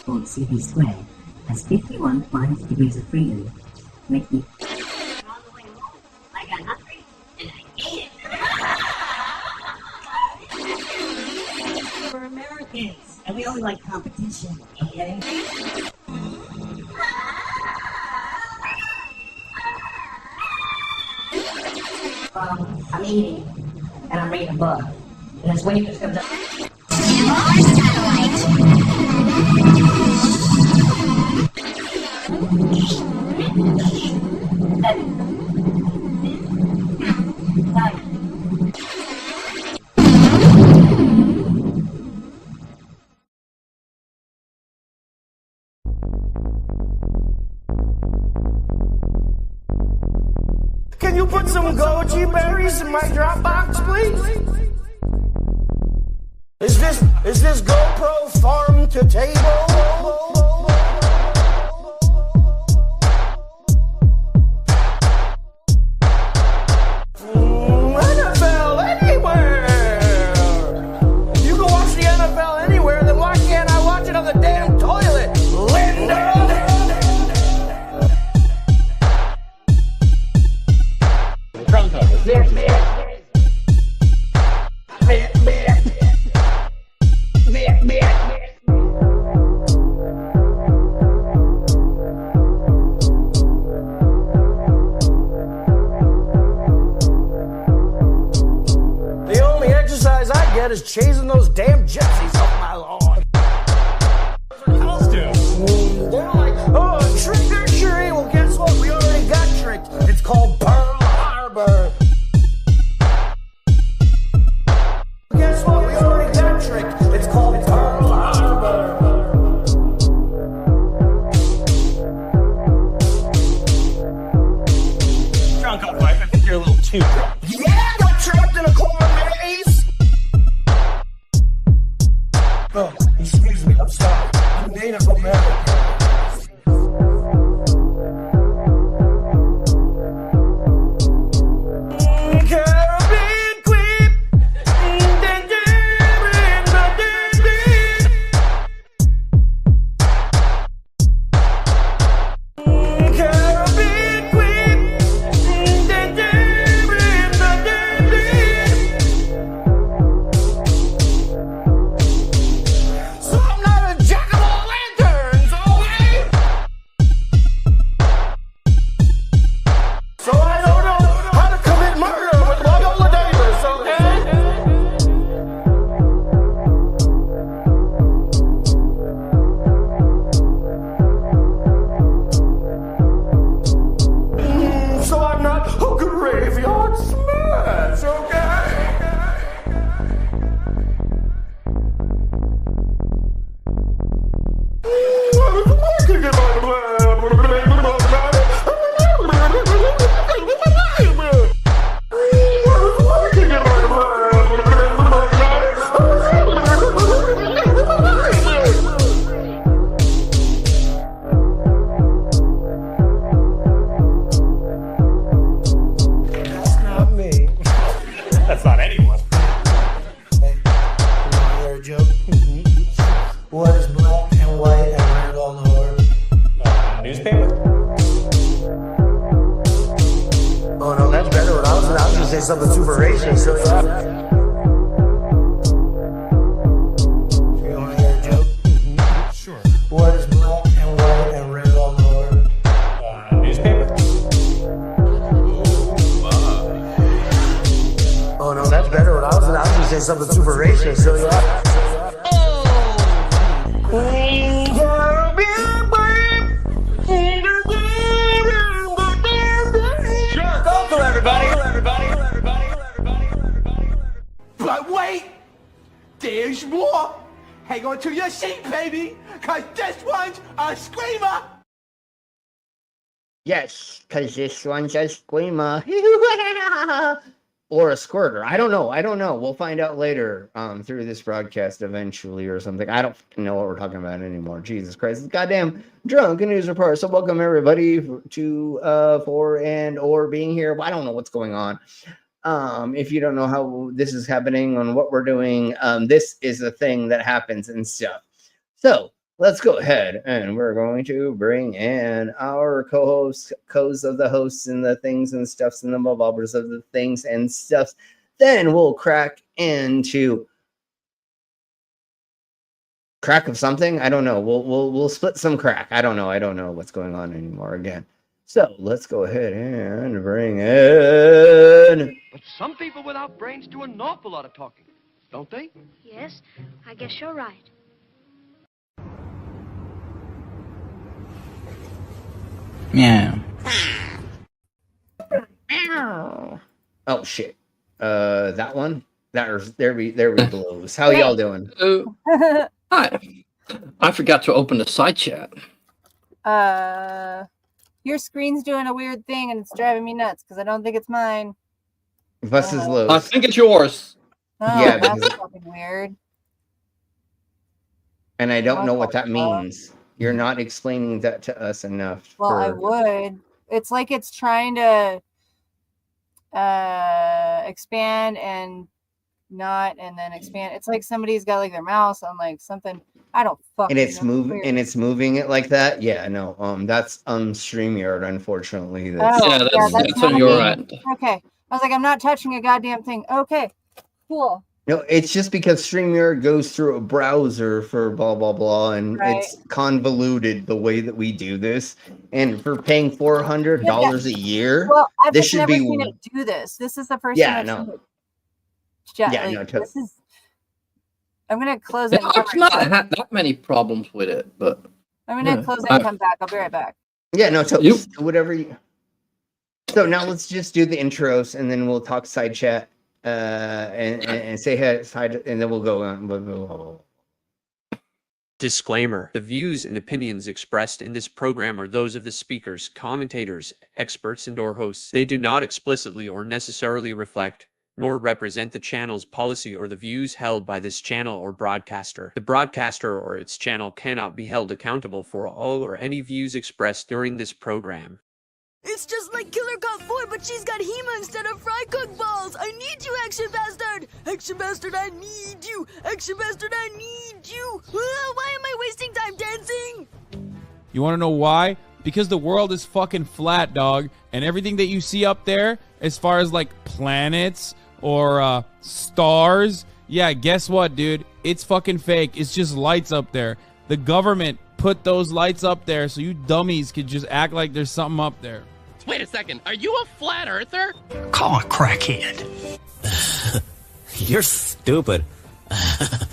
Old City Square has 51 fine degrees of freedom. Mickey. On the way home, I got hungry and I ate it. We're Americans and we only like competition, okay? I'm eating and I'm reading a book. And this waitress comes up. Can you put some goji berries in my Dropbox, please? Is this GoPro farm to table? NFL anywhere! If you can watch the NFL anywhere, then why can't I watch it on the damn toilet, Linda? The only exercise I get is chasing those damn gypsies off my lawn. They're like, oh, trick or treat. Well, guess what? We already got tricked. It's called Pearl Harbor. Guess what? We already got tricked. It's called Pearl Harbor. Drunk up, Mike. I think you're a little too drunk. Yeah, I got trapped in a corn maze. Oh, excuse me. I'm sorry. I'm Native American. Caribbean queen. Caribbean queen. So I'm not a jack of all lanterns, okay? So I don't know how to commit murder with Loyola Davis, okay? So I'm not a graveyard smash, okay? That's not me. That's not anyone. Hey, you wanna hear a joke? What is black and white and red on the horn? Newspaper? Oh no, that's better. What I was gonna say something super racist. So yeah. You wanna hear a joke? Sure. What is black and white and red on the horn? Newspaper? Oh no, that's better. What I was gonna say something super racist. So yeah. Go, everybody. But wait, there's more. Hang on to your seat, baby, cause this one's a screamer. Yes, because this one's a screamer. Or a squirter. I don't know. We'll find out later through this broadcast eventually or something. I don't know what we're talking about anymore. Jesus Christ. It's goddamn Drunken News Report. So welcome everybody to for and or being here. I don't know what's going on. If you don't know how this is happening on what we're doing, this is a thing that happens and stuff. So let's go ahead and we're going to bring in our co-hosts, of the hosts and the things and stuffs and the bobbers of the things and stuffs. Then we'll crack into crack of something. I don't know. We'll split some crack. I don't know what's going on anymore again. So let's go ahead and bring in. But some people without brains do an awful lot of talking, don't they? Yes, I guess you're right. Meow. Oh shit. That one. There we blows. How y'all doing? I forgot to open the side chat. Your screen's doing a weird thing and it's driving me nuts because I don't think it's mine. Versus Lowe's. I think it's yours. Oh, Yeah, that's because- fucking weird. And I don't know what that means. You're not explaining that to us enough. Well, I would. It's like it's trying to expand and not, and then expand. It's like somebody's got like their mouse on like something. I don't fucking And it's know. moving, and it's moving it like that. Yeah, no. That's StreamYard. Unfortunately, that's Oh, Yeah, yeah, that's not on your me. end. Okay. I was like, I'm not touching a goddamn thing. Okay. Cool. no. It's just because StreamYard goes through a browser for blah blah blah, and Right. it's convoluted the way that we do this. And for paying $400 a year, Well, I've This just should never be- seen it do this. This is the first Yeah, time I've no. seen it. Yeah, Yeah, no, this is. I'm gonna close it. Yeah, And come I've right not back. had that many problems with it, but I'm gonna yeah, close it and come back. I'll be right back. yeah, no. So You- whatever you. So now let's just do the intros, and then we'll talk side chat, and say hi, side, and then we'll go on. Disclaimer: the views and opinions expressed in this program are those of the speakers, commentators, experts, and/or hosts. They do not explicitly or necessarily reflect nor represent the channel's policy or the views held by this channel or broadcaster. The broadcaster or its channel cannot be held accountable for all or any views expressed during this program. It's just like Killer Cop 4, but she's got Hema instead of fry cook balls. I need you, Action Bastard. Action Bastard, I need you. Action Bastard, I need you. Why am I wasting time dancing? You want to know why? Because the world is fucking flat, dog. And everything that you see up there, as far as like planets or stars, yeah, guess what, dude? It's fucking fake. It's just lights up there. The government put those lights up there so you dummies could just act like there's something up there. Wait a second, are you a flat earther? Call a crackhead. You're stupid.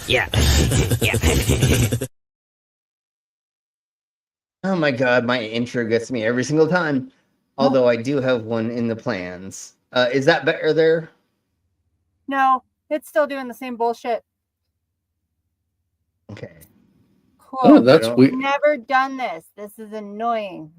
Yeah. Oh my god, my intro gets me every single time. Although I do have one in the plans. Is that better there? No, it's still doing the same bullshit. Okay. Cool. Oh, that's weird. Never done this. This is annoying.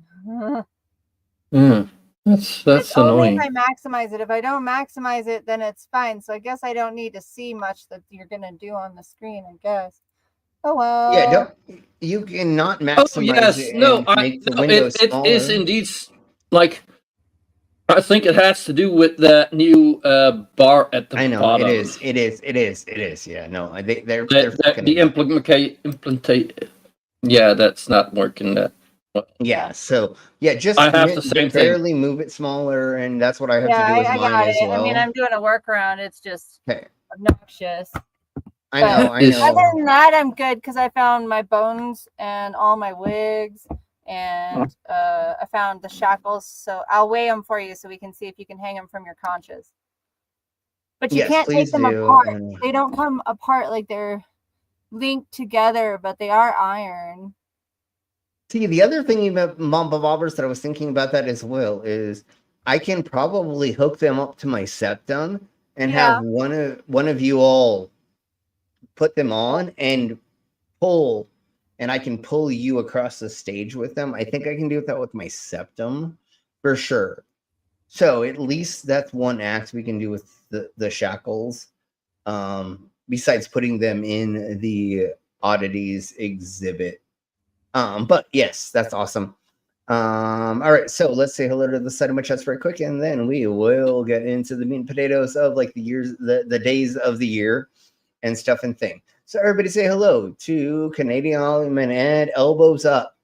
That's It's only annoying. if I maximize it. If I don't maximize it, then it's fine. So I guess I don't need to see much that you're gonna do on the screen, I guess. Oh well. Yeah, don't you cannot Oh maximize yes, it no, and I make the no, window it smaller. is indeed like I think it has to do with that new bar at the I know bottom. it is. Yeah, no, they're The fucking implementate. Yeah, that's not working. That. yeah. So yeah, just I have the same thing. barely move it smaller, and that's what I have Yeah, to do with I mine got as it. well. I mean, I'm doing a workaround. It's just Okay. obnoxious. I know. Other than that, I'm good because I found my bones and all my wigs, and I found the shackles. So I'll weigh them for you so we can see if you can hang them from your conches. But you Yes, can't take please them do. apart. They don't come apart like they're linked together, but they are iron. See, the other thing about Mamba Bobbers that I was thinking about that as well is I can probably hook them up to my septum and have one of you all put them on and pull, and I can pull you across the stage with them. I think I can do that with my septum for sure. So at least that's one act we can do with the shackles. Besides putting them in the oddities exhibit. But yes, that's awesome. All right, so let's say hello to the side of my chest very quick, and then we will get into the meat and potatoes of like the years, the days of the year, and stuff and thing. So everybody say hello to Canadian Ollie and elbows up.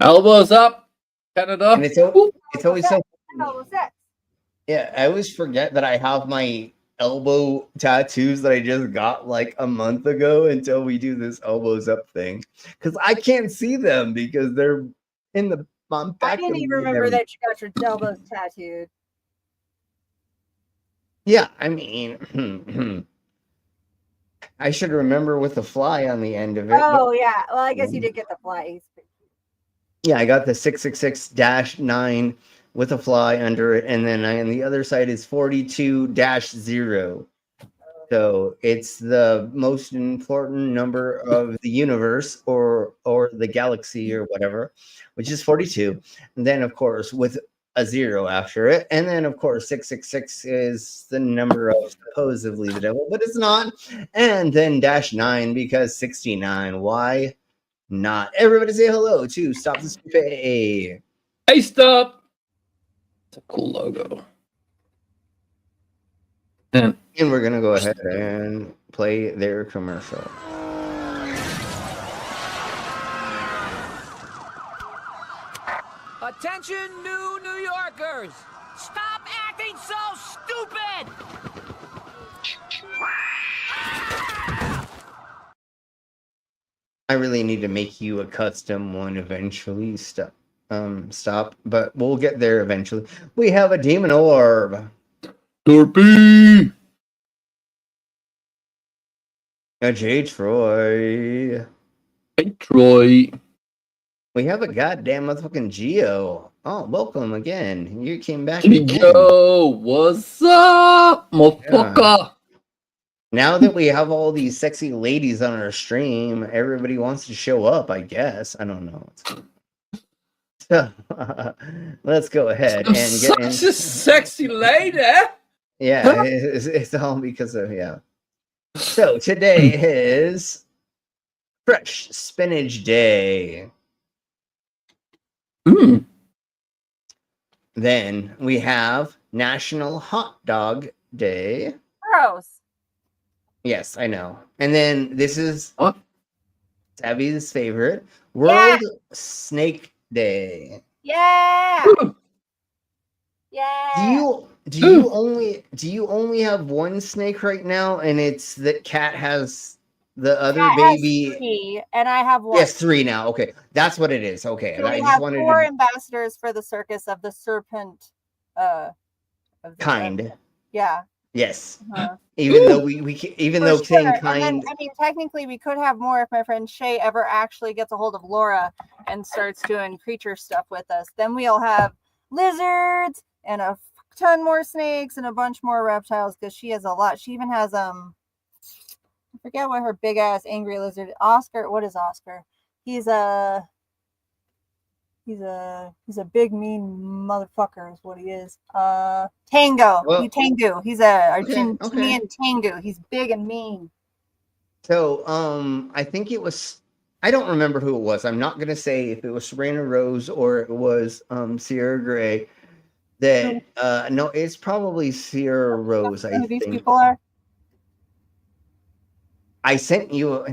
Elbows up, Canada. And it's always so. Yeah, I always forget that I have my elbow tattoos that I just got like a month ago until we do this elbows up thing, because I can't see them because they're in the. I didn't even remember that you got your elbows tattooed. Yeah, I mean, I should remember with the fly on the end of it. Oh, yeah. Well, I guess you did get the flies. Yeah, I got the 666-9 with a fly under it, and then on the other side is 42-0. So it's the most important number of the universe or the galaxy or whatever, which is 42. And then, of course, with a 0 after it. And then, of course, 666 is the number of supposedly the devil, but it's not. And then -9 because 69. Why not? Everybody say hello to Stop the Stupid. Hey, Stop! It's a cool logo. And we're going to go ahead and play their commercial. Attention, new New Yorkers! Stop acting so stupid! I really need to make you a custom one eventually. Stop, but we'll get there eventually. We have a demon orb. Dorpy! A J. Troy. Hey, Troy. We have a goddamn motherfucking Geo. Oh, welcome again. You came back Geo, what's up, motherfucker? Yeah. Now that we have all these sexy ladies on our stream, everybody wants to show up, I guess. I don't know. So, let's go ahead and get in. Such a sexy lady. Yeah, it's all because of, yeah. So today is Fresh Spinach Day. Then we have National Hot Dog Day. Gross. Yes, I know. And then this is Tabby's favorite, World Snake Day. Yeah. Yeah. Do you only have one snake right now, and it's that Cat has the other Cat baby? has 3, and I have 1. Yes, 3 now. Okay, that's what it is. Okay, So I we just have wanted 4 to ambassadors for the circus of the serpent. Of the kind. Yeah. Yes. Uh-huh. Even though even For though sure. saying And kind. then, I mean, technically, we could have more if my friend Shay ever actually gets a hold of Laura and starts doing creature stuff with us. Then we'll have lizards and a ton more snakes and a bunch more reptiles because she has a lot. She even has I forget what her big ass angry lizard. Oscar. What is Oscar? He's a big mean motherfucker is what he is. Tango. Well, Tengu. He's a Argentinian okay. Tengu. He's big and mean. So, I think it was. I don't remember who it was. I'm not gonna say if it was Serena Rose or it was Sierra Gray. That no, it's probably Sierra Rose. I Who these think. people are? I sent you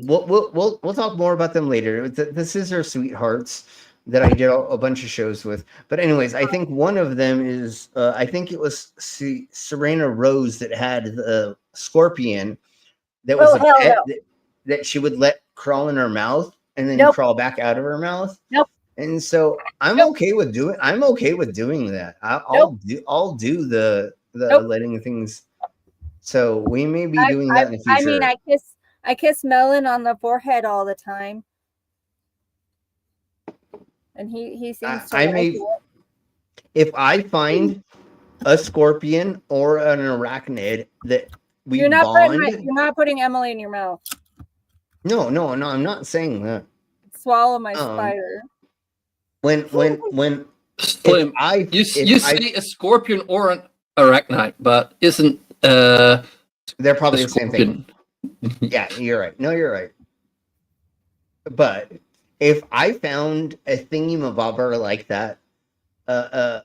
we'll talk more about them later. This is our sweethearts that I did a bunch of shows with. But anyways, I think one of them is I think it was Serena Rose that had the scorpion that was a pet that she would let crawl in her mouth and then crawl back out of her mouth. And so I'm okay with doing that. I'll do the letting things. So we may be doing that in the future. I mean, I kiss Melon on the forehead all the time, and he seems to. I may, if I find a scorpion or an arachnid that we you're not bond. you're not putting Emily in your mouth. No, I'm not saying that. Swallow my spider. When Slim, you say a scorpion or an arachnid, but isn't they're probably the same thing. Yeah, you're right. No, you're right. But if I found a thingy-mabobber like that, that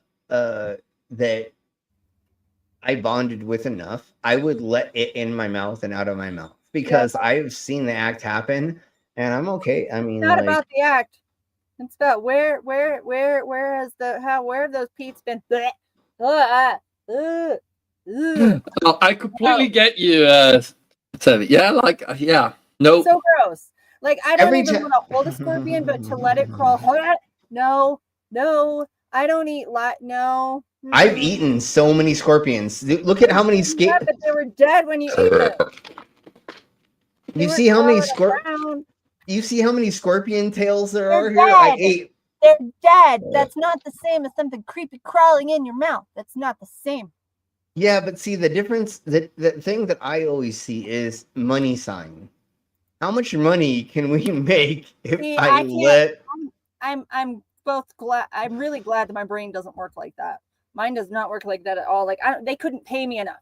I bonded with enough, I would let it in my mouth and out of my mouth because I've seen the act happen, and I'm okay. I mean, It's not like, about the act. It's about where has where have those Pete's been? Well, I completely get you, Sevi. Yeah, like, yeah. No. So gross. Like, I don't Every even ti- want to hold a scorpion, but to let it crawl. No, I don't eat no. I've eaten so many scorpions. Look at how many Yeah, but they were dead when you ate them. You see how many You see how many scorpion tails there are here? I ate. They're dead. That's not the same as something creepy crawling in your mouth. That's not the same. Yeah, but see the difference. The thing that I always see is money sign. How much money can we make if I let? I'm both glad. I'm really glad that my brain doesn't work like that. Mine does not work like that at all. Like they couldn't pay me enough.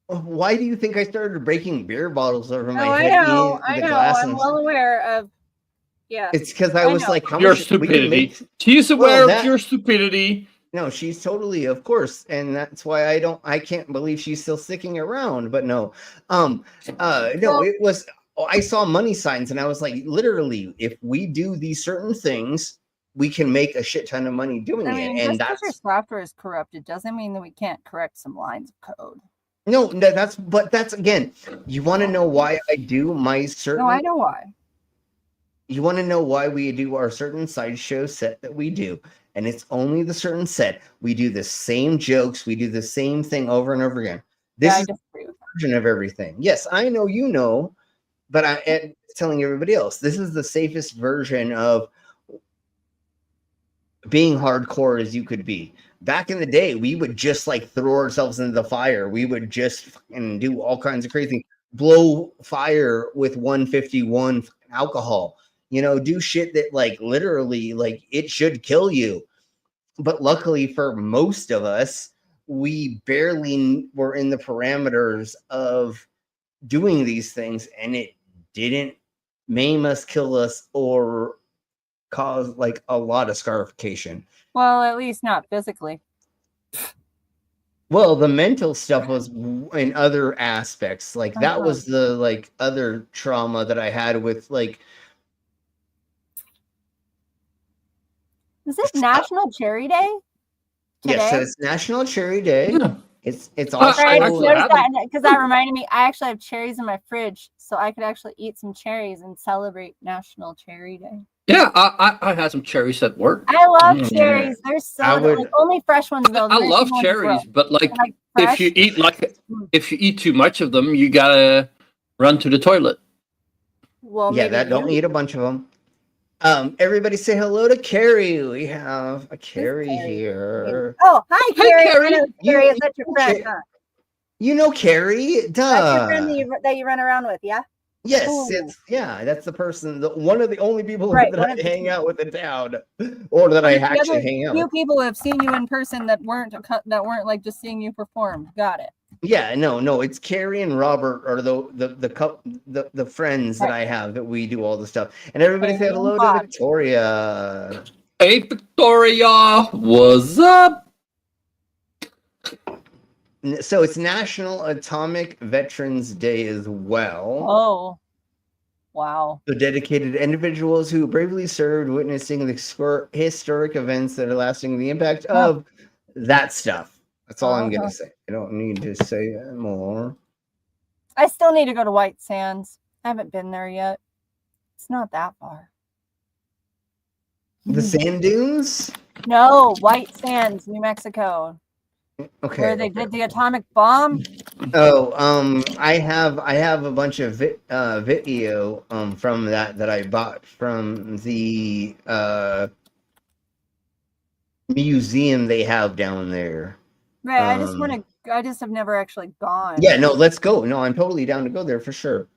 Why do you think I started breaking beer bottles over my I head? know. I'm well aware of. Yeah. It's because I was like, how Your much stupidity. She's aware of your stupidity. No, she's totally, of course, and that's why I can't believe she's still sticking around. But no, it was. I saw money signs, and I was like, literally, if we do these certain things, we can make a shit ton of money doing it. And just because that's your software is corrupted doesn't mean that we can't correct some lines of code. no, that's again. You want to know why I do my certain? No, I know why. You want to know why we do our certain sideshow set that we do, and it's only the certain set. We do the same jokes. We do the same thing over and over again. This is the version of everything. Yes, I know you know, but I'm telling everybody else. This is the safest version of being hardcore as you could be. Back in the day, we would just like throw ourselves into the fire. We would just fucking do all kinds of crazy, blow fire with 151 alcohol. Do shit that like literally like it should kill you. But luckily for most of us, we barely were in the parameters of doing these things, and it didn't maim us, kill us, or cause like a lot of scarification. Well, at least not physically. Well, the mental stuff was in other aspects. Like that was the like other trauma that I had with like. Is it National Cherry Day? Today? Yes, so it's National Cherry Day. Yeah. It's also because that reminded me. I actually have cherries in my fridge, so I could actually eat some cherries and celebrate National Cherry Day. Yeah, I had some cherries at work. I love cherries. They're so like, only fresh ones though. I love cherries, but like if you eat too much of them, you gotta run to the toilet. Well, yeah, don't eat a bunch of them. Everybody say hello to Carrie. We have a Carrie here. Oh, hi, Carrie. Carrie. Carrie, is that your friend? Huh? You know Carrie? Duh. That's your friend that you run around with, yeah? Yes, Ooh. that's the person, one of the only people that I hang out with in town, or that I actually hang out with. Few people have seen you in person that weren't like just seeing you perform. Got it. Yeah, no, it's Carrie and Robert are the friends that I have that we do all the stuff. And everybody say hello to Victoria. Hey, Victoria, what's up? So it's National Atomic Veterans Day as well. Oh, wow. So dedicated individuals who bravely served, witnessing the historic events that are lasting the impact of that stuff. That's all I'm going to say. I don't need to say more. I still need to go to White Sands. I haven't been there yet. It's not that far. The sand dunes? No, White Sands, New Mexico. Okay. Where they did the atomic bomb. Oh, I have a bunch of video from that I bought from the museum they have down there. Right, I just have never actually gone. Yeah, no, let's go. No, I'm totally down to go there for sure.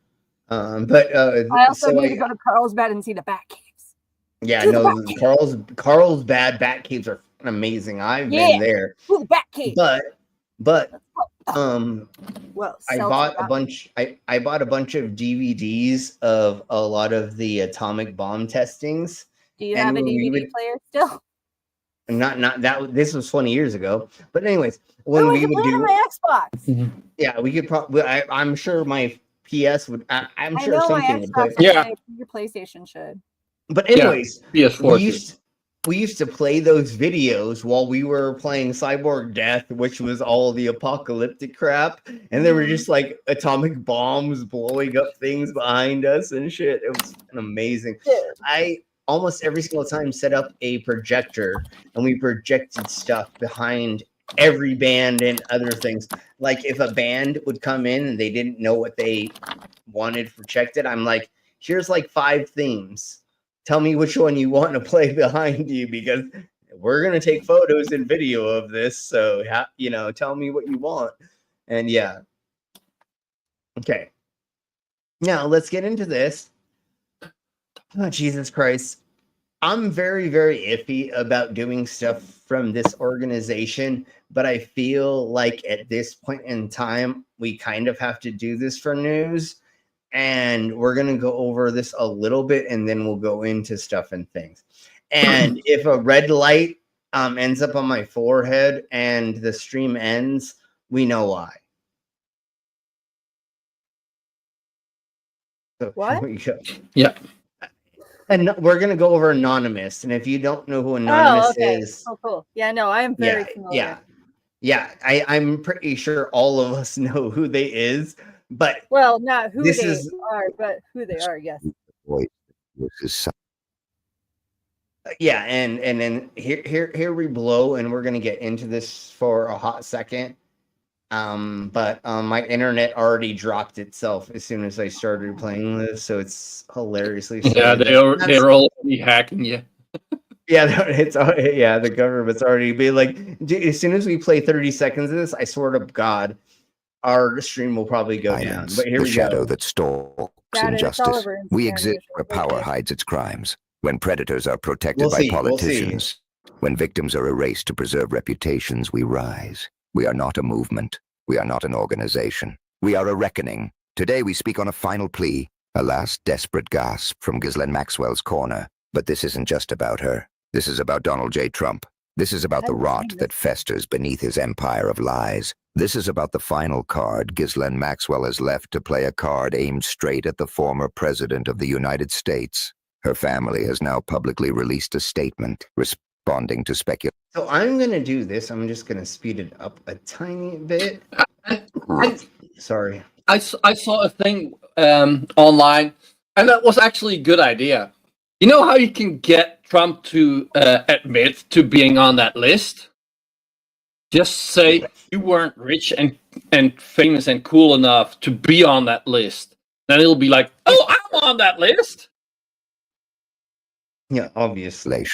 But I also need to go to Carlsbad and see the bat caves. Yeah, no, Carlsbad bat caves are amazing. I've been there. Ooh, the bat cave. But But Well, I bought a bunch. I bought a bunch of DVDs of a lot of the atomic bomb testings. Do you and have a when we DVD would, player still? not that this was 20 years ago. But anyways, when Oh, I we can would play it on do, my Xbox. yeah, we could probably. I'm sure my PS would. I'm I sure know my something would play. Xbox. Yeah, your PlayStation should. But anyways, PS4 we used to play those videos while we were playing Cyborg Death, which was all the apocalyptic crap, and there were just like atomic bombs blowing up things behind us and shit. It was amazing. I almost every single time set up a projector, and we projected stuff behind every band and other things. Like if a band would come in and they didn't know what they wanted projected, I'm like, here's like 5 themes. Tell me which one you want to play behind you, because we're going to take photos and video of this. So, tell me what you want. And yeah. Okay. Now let's get into this. Oh, Jesus Christ. I'm very, very iffy about doing stuff from this organization, but I feel like at this point in time, we kind of have to do this for news. And we're going to go over this a little bit, and then we'll go into stuff and things. And if a red light ends up on my forehead and the stream ends, we know why. So, what? Yeah. And we're going to go over Anonymous. And if you don't know who Anonymous is... Oh, cool. Yeah, no, I am very familiar. Yeah. I'm pretty sure all of us know who they is. But well, not who they are, but who they are. Yes. Yeah, and then here we blow, and we're gonna get into this for a hot second. But my internet already dropped itself as soon as I started playing this, so it's hilariously. Yeah, they're already hacking you. Yeah, the government's already being like, as soon as we play 30 seconds of this, I swear to God, our stream will probably go down. But here the we shadow go. that stalks injustice. We exist where power hides its crimes. When predators are protected by politicians. When victims are erased to preserve reputations, we rise. We are not a movement. We are not an organization. We are a reckoning. Today we speak on a final plea, a last desperate gasp from Ghislaine Maxwell's corner. But this isn't just about her. This is about Donald J. Trump. This is about the rot that festers beneath his empire of lies. This is about the final card Ghislaine Maxwell has left to play, a card aimed straight at the former president of the United States. Her family has now publicly released a statement responding to speculation. So I'm going to do this. I'm just going to speed it up a tiny bit. Sorry. I saw a thing online, and that was actually a good idea. You know how you can get Trump to admit to being on that list? Just say you weren't rich and famous and cool enough to be on that list. Then it'll be like, oh, I'm on that list. Yeah, obviously.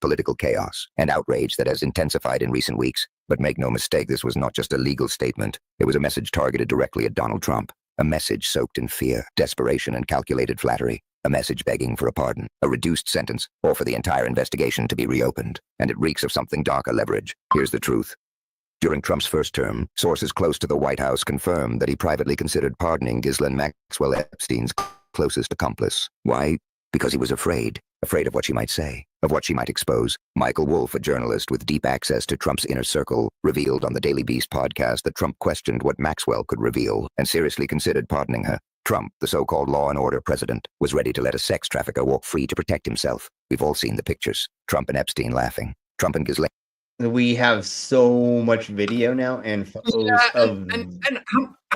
Political chaos and outrage that has intensified in recent weeks. But make no mistake, this was not just a legal statement. It was a message targeted directly at Donald Trump. A message soaked in fear, desperation, and calculated flattery. A message begging for a pardon, a reduced sentence, or for the entire investigation to be reopened. And it reeks of something darker leverage. Here's the truth. During Trump's first term, sources close to the White House confirmed that he privately considered pardoning Ghislaine Maxwell, Epstein's closest accomplice. Why? Because he was afraid of what she might say, of what she might expose. Michael Wolff, a journalist with deep access to Trump's inner circle, revealed on the Daily Beast podcast that Trump questioned what Maxwell could reveal and seriously considered pardoning her. Trump, the so-called law and order president, was ready to let a sex trafficker walk free to protect himself. We've all seen the pictures. Trump and Epstein laughing. Trump and Ghislaine. We have so much video now and photos of... And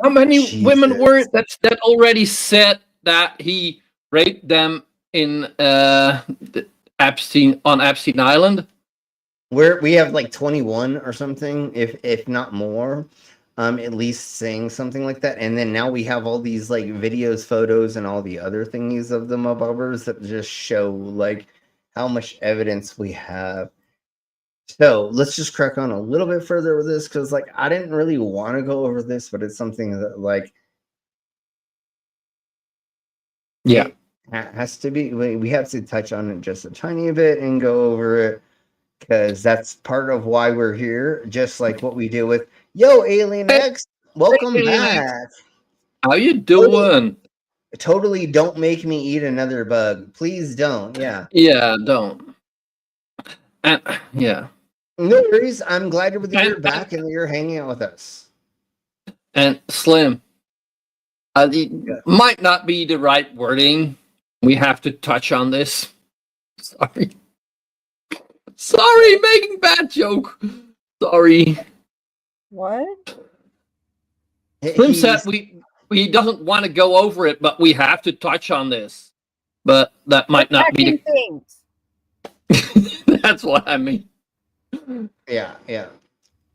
how many women were it that already said that he raped them in Epstein Island? We have like 21 or something, if not more, at least saying something like that. And then now we have all these like videos, photos, and all the other thingies of the mobbers that just show like how much evidence we have. So let's just crack on a little bit further with this, because like I didn't really want to go over this, but it's something that like has to be. We have to touch on it just a tiny bit and go over it. because that's part of why we're here. Just like what we do with Alien X, welcome Alien X. back. How you doing? Totally don't make me eat another bug. Please don't. Yeah. Yeah, don't. Yeah. No worries. I'm glad you're back and you're hanging out with us. And Slim, it might not be the right wording. We have to touch on this. Sorry, making bad joke. Sorry. What? Slim said he doesn't want to go over it, but we have to touch on this. But that might not be things. That's what I mean. Yeah.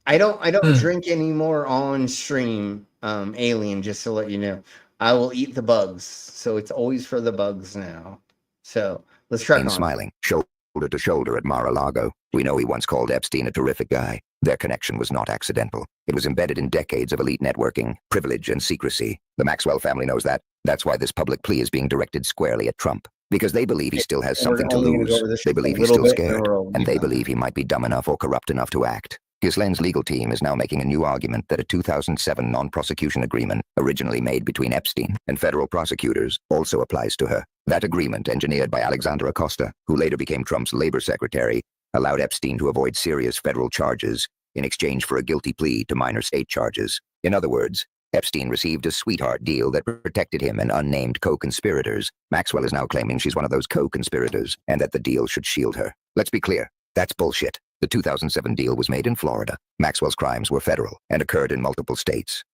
I don't drink anymore on stream, Alien, just to let you know. I will eat the bugs. So it's always for the bugs now. So let's try on. Smiling, shoulder to shoulder at Mar-a-Lago. We know he once called Epstein a terrific guy. Their connection was not accidental. It was embedded in decades of elite networking, privilege, and secrecy. The Maxwell family knows that. That's why this public plea is being directed squarely at Trump. Because they believe he still has something to lose. They believe he's still scared. And they believe he might be dumb enough or corrupt enough to act. Ghislaine's legal team is now making a new argument that a 2007 non-prosecution agreement, originally made between Epstein and federal prosecutors, also applies to her. That agreement, engineered by Alexander Acosta, who later became Trump's labor secretary, allowed Epstein to avoid serious federal charges in exchange for a guilty plea to minor state charges. In other words, Epstein received a sweetheart deal that protected him and unnamed co-conspirators. Maxwell is now claiming she's one of those co-conspirators and that the deal should shield her. Let's be clear, that's bullshit. The 2007 deal was made in Florida. Maxwell's crimes were federal and occurred in multiple states.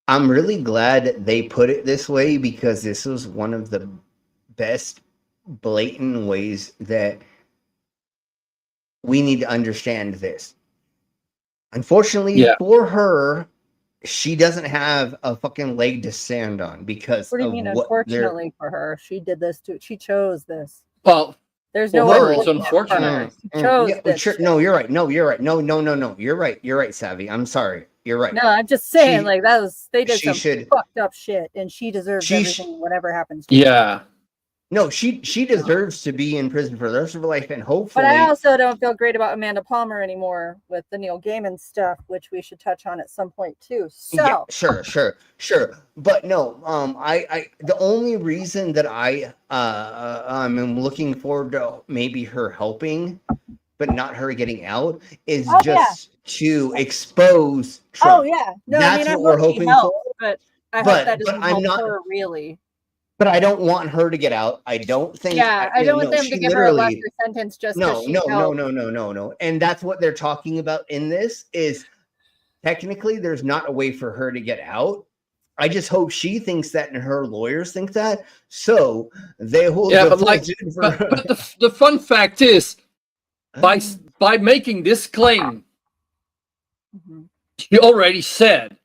I'm really glad they put it this way because this was one of the best blatant ways that we need to understand this. Unfortunately for her, she doesn't have a fucking leg to stand on because What do you mean, unfortunately for her? She did this too. She chose this. Well, there's no her, way it's unfortunate. She chose this. Sure, no, you're right. No, you're right. No. You're right. You're right, Savvy. I'm sorry. You're right. No, I'm just saying, they did some should, fucked up shit, and she deserves everything, whatever happens to her. Yeah. No, she deserves to be in prison for the rest of her life, and hopefully. But I also don't feel great about Amanda Palmer anymore with the Neil Gaiman stuff, which we should touch on at some point too. So yeah, sure. But no, I the only reason that I'm looking forward to maybe her helping, but not her getting out, is to expose Trump. Oh yeah, no, that's what we're hoping for. But I hope that doesn't help her really. But I don't want her to get out. I don't think. Yeah, I don't want them to give her a lesser sentence just no. And that's what they're talking about in this. Is technically there's not a way for her to get out. I just hope she thinks that and her lawyers think that. So they will. Yeah, but the fun fact is, by making this claim, she already said,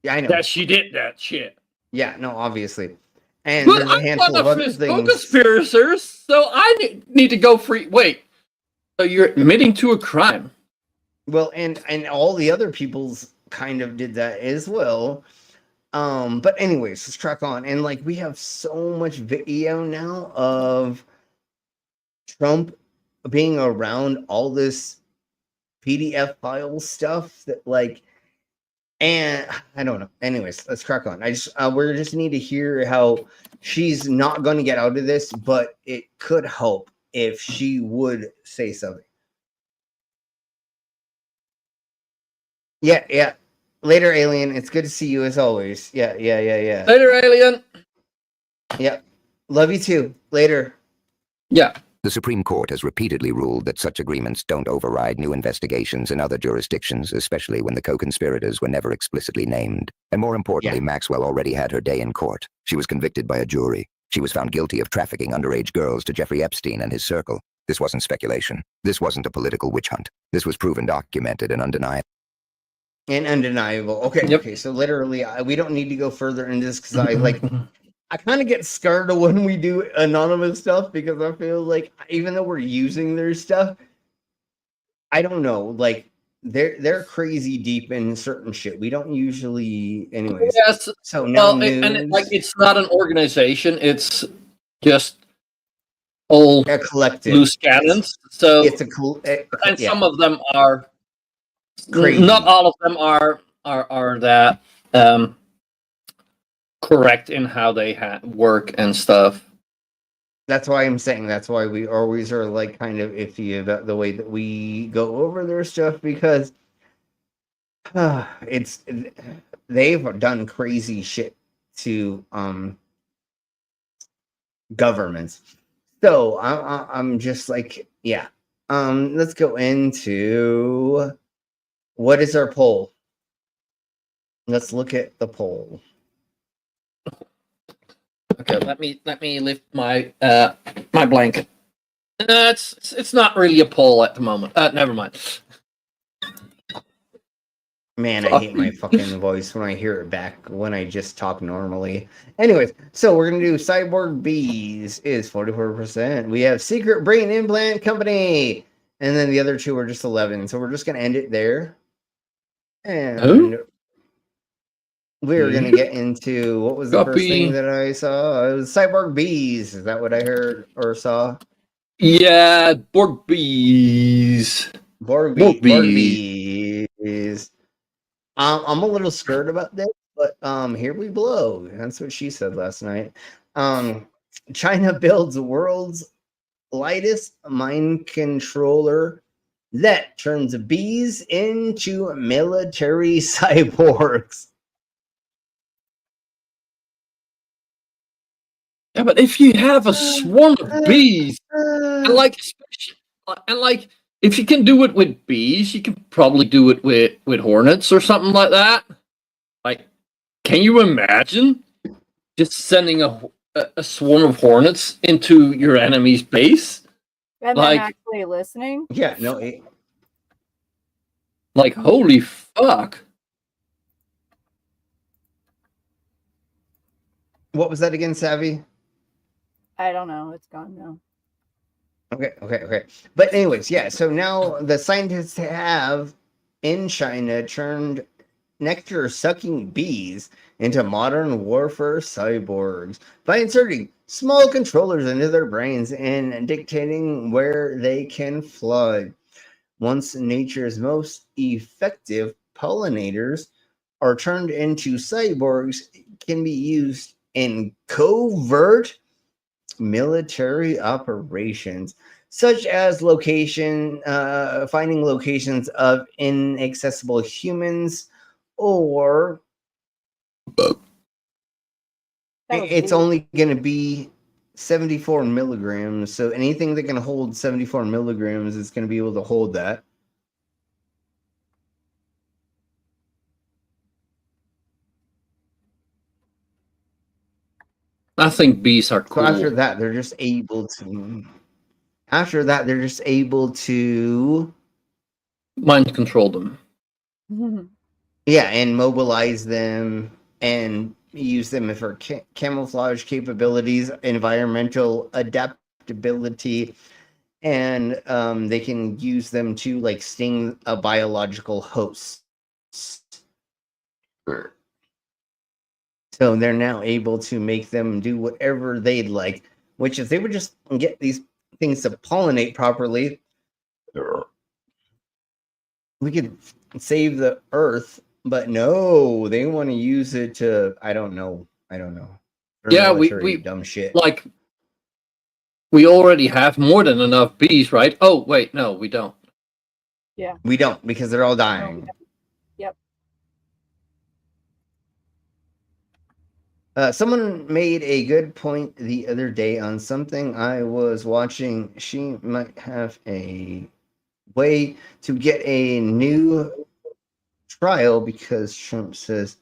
I know that she did that shit. Yeah, no, obviously. And but there's a handful of other things. Conspirators, so I need to go free. Wait, so you're admitting to a crime? Well, and all the other people's kind of did that as well. But anyways, let's track on. And we have so much video now of Trump being around all this PDF file stuff that and I don't know. Anyways, let's crack on. We just need to hear how she's not going to get out of this, but it could help if she would say something. Yeah. Later, Alien. It's good to see you as always. Yeah. Later, Alien. Yeah. Love you too. Later. Yeah. The Supreme Court has repeatedly ruled that such agreements don't override new investigations in other jurisdictions, especially when the co-conspirators were never explicitly named. And more importantly, Maxwell already had her day in court. She was convicted by a jury. She was found guilty of trafficking underage girls to Jeffrey Epstein and his circle. This wasn't speculation. This wasn't a political witch hunt. This was proven, documented, and undeniable. Okay, so literally, we don't need to go further into this because I kind of get scared when we do anonymous stuff because I feel like even though we're using their stuff, I don't know, they're crazy deep in certain shit. We don't usually, anyways. Yes. So now it's not an organization. It's just all a collective loose cannons. So it's and some of them are crazy. Not all of them are that correct in how they work and stuff. That's why I'm saying that's why we always are like kind of iffy about the way that we go over their stuff, because it's they've done crazy shit to governments. So I'm just like, yeah. Let's go into what is our poll. Let's look at the poll. Okay, let me lift my my blanket. It's not really a poll at the moment. Never mind. Man, I hate my fucking voice when I hear it back when I just talk normally. Anyways, so we're gonna do Cyborg Bees is 44%. We have Secret Brain Implant Company, and then the other two are just 11. So we're just gonna end it there, and we're gonna get into what was the first thing that I saw? It was Cyborg Bees. Is that what I heard or saw? Yeah, Borg Bees. Borg Bees. I'm a little scared about this, but here we blow. That's what she said last night. China builds the world's lightest mind controller that turns bees into military cyborgs. Yeah, but if you have a swarm of bees, and like if you can do it with bees, you can probably do it with hornets or something like that. Like, can you imagine just sending a swarm of hornets into your enemy's base? And then actually listening? Yeah, no. Like, holy fuck. What was that again, Savvy? I don't know. It's gone now. Okay. But anyways, yeah, so now the scientists have in China turned nectar-sucking bees into modern warfare cyborgs by inserting small controllers into their brains and dictating where they can fly. Once nature's most effective pollinators are turned into cyborgs, can be used in covert military operations, such as finding locations of inaccessible humans, or it's only going to be 74 milligrams. So anything that can hold 74 milligrams is going to be able to hold that. I think bees are cool. So after that, they're just able to. After that, they're just able to mind control them. Yeah, and mobilize them and use them for camouflage capabilities, environmental adaptability, and they can use them to like sting a biological host. So they're now able to make them do whatever they'd like, which if they would just get these things to pollinate properly, we could save the earth. But no, they want to use it to I don't know. Yeah, we dumb shit. Like, we already have more than enough bees, right? Oh wait, no, we don't. Yeah, we don't, because they're all dying. No, yep. Someone made a good point the other day on something I was watching. She might have a way to get a new trial because Trump says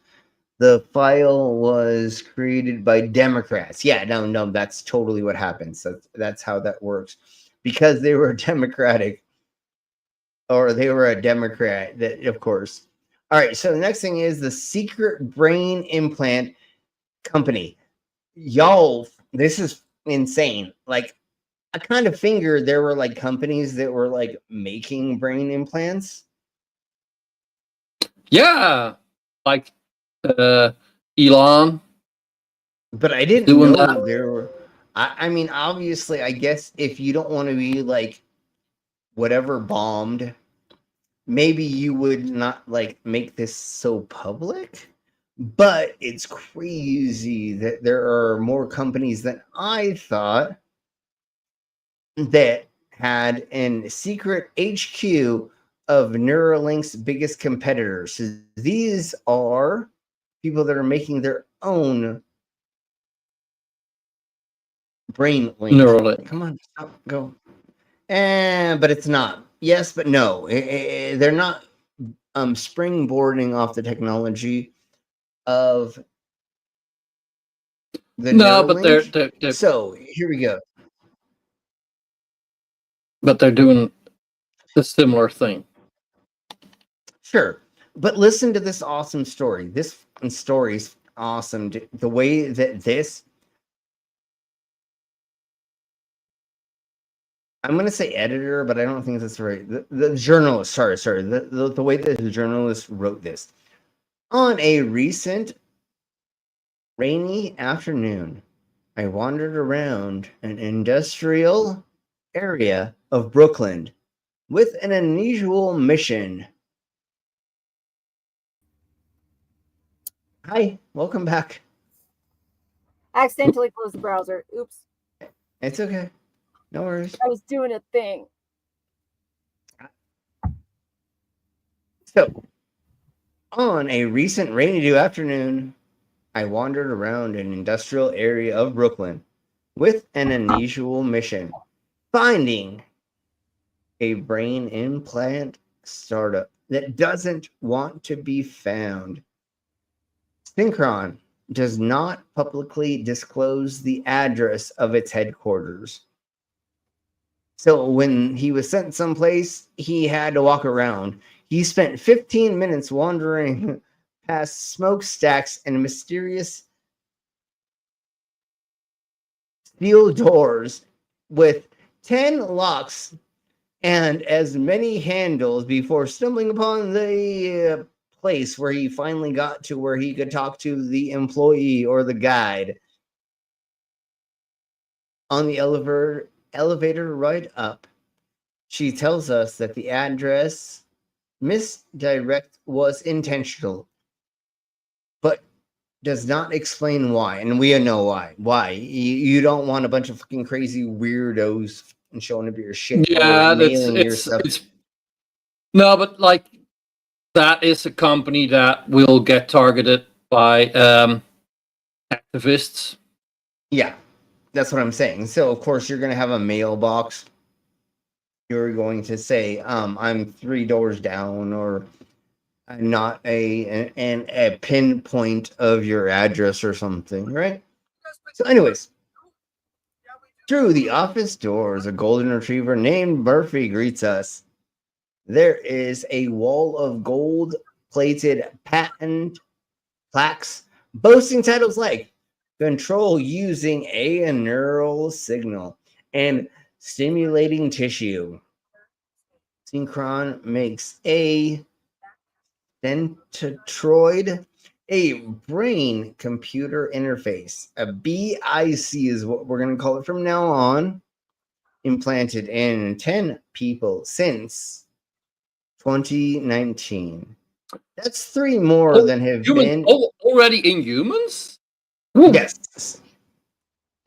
the file was created by Democrats. Yeah, no, that's totally what happens. That's how that works. Because they were Democratic, or they were a Democrat, that of course. All right, so the next thing is the Secret Brain Implant Company. Y'all, this is insane. Like, I kind of figured there were like companies that were like making brain implants. Yeah, like Elon. But I didn't doing know that. there were. I mean, obviously, I guess if you don't want to be like whatever bombed, maybe you would not like make this so public. But it's crazy that there are more companies than I thought that had a secret HQ of Neuralink's biggest competitors. So these are people that are making their own brain link. Neuralink. Come on, stop, go. But it's not. Yes, but no. They're not springboarding off the technology of the No, but Neuralink. they're So here we go. but they're doing a similar thing. Sure. But listen to this awesome story. This story's awesome. The way that this, I'm going to say editor, but I don't think that's right. The journalist, sorry. The way that the journalist wrote this. On a recent rainy afternoon, I wandered around an industrial area of Brooklyn with an unusual mission. Hi, welcome back. Accidentally closed the browser. Oops. It's okay. No worries. I was doing a thing. So, on a recent rainy afternoon, I wandered around an industrial area of Brooklyn with an unusual mission, finding a brain implant startup that doesn't want to be found. Synchron does not publicly disclose the address of its headquarters. So when he was sent someplace, he had to walk around. He spent 15 minutes wandering past smokestacks and mysterious steel doors with 10 locks and as many handles before stumbling upon the place where he finally got to where he could talk to the employee or the guide. On the elevator ride up, she tells us that the address misdirect was intentional, but does not explain why. And we know why. Why? You don't want a bunch of fucking crazy weirdos showing up your shit. Yeah, or mailing your stuff. No, but like that is a company that will get targeted by activists. Yeah, that's what I'm saying. So of course you're gonna have a mailbox. You're going to say, I'm 3 doors down, or not a pinpoint of your address or something, right? So anyways, through the office doors, a golden retriever named Murphy greets us. There is a wall of gold-plated patent plaques boasting titles like control using a neural signal and stimulating tissue. Synchron makes a Dentroid, a brain computer interface. A BIC is what we're going to call it from now on. Implanted in 10 people since 2019. That's 3 more than have been already in humans. Yes.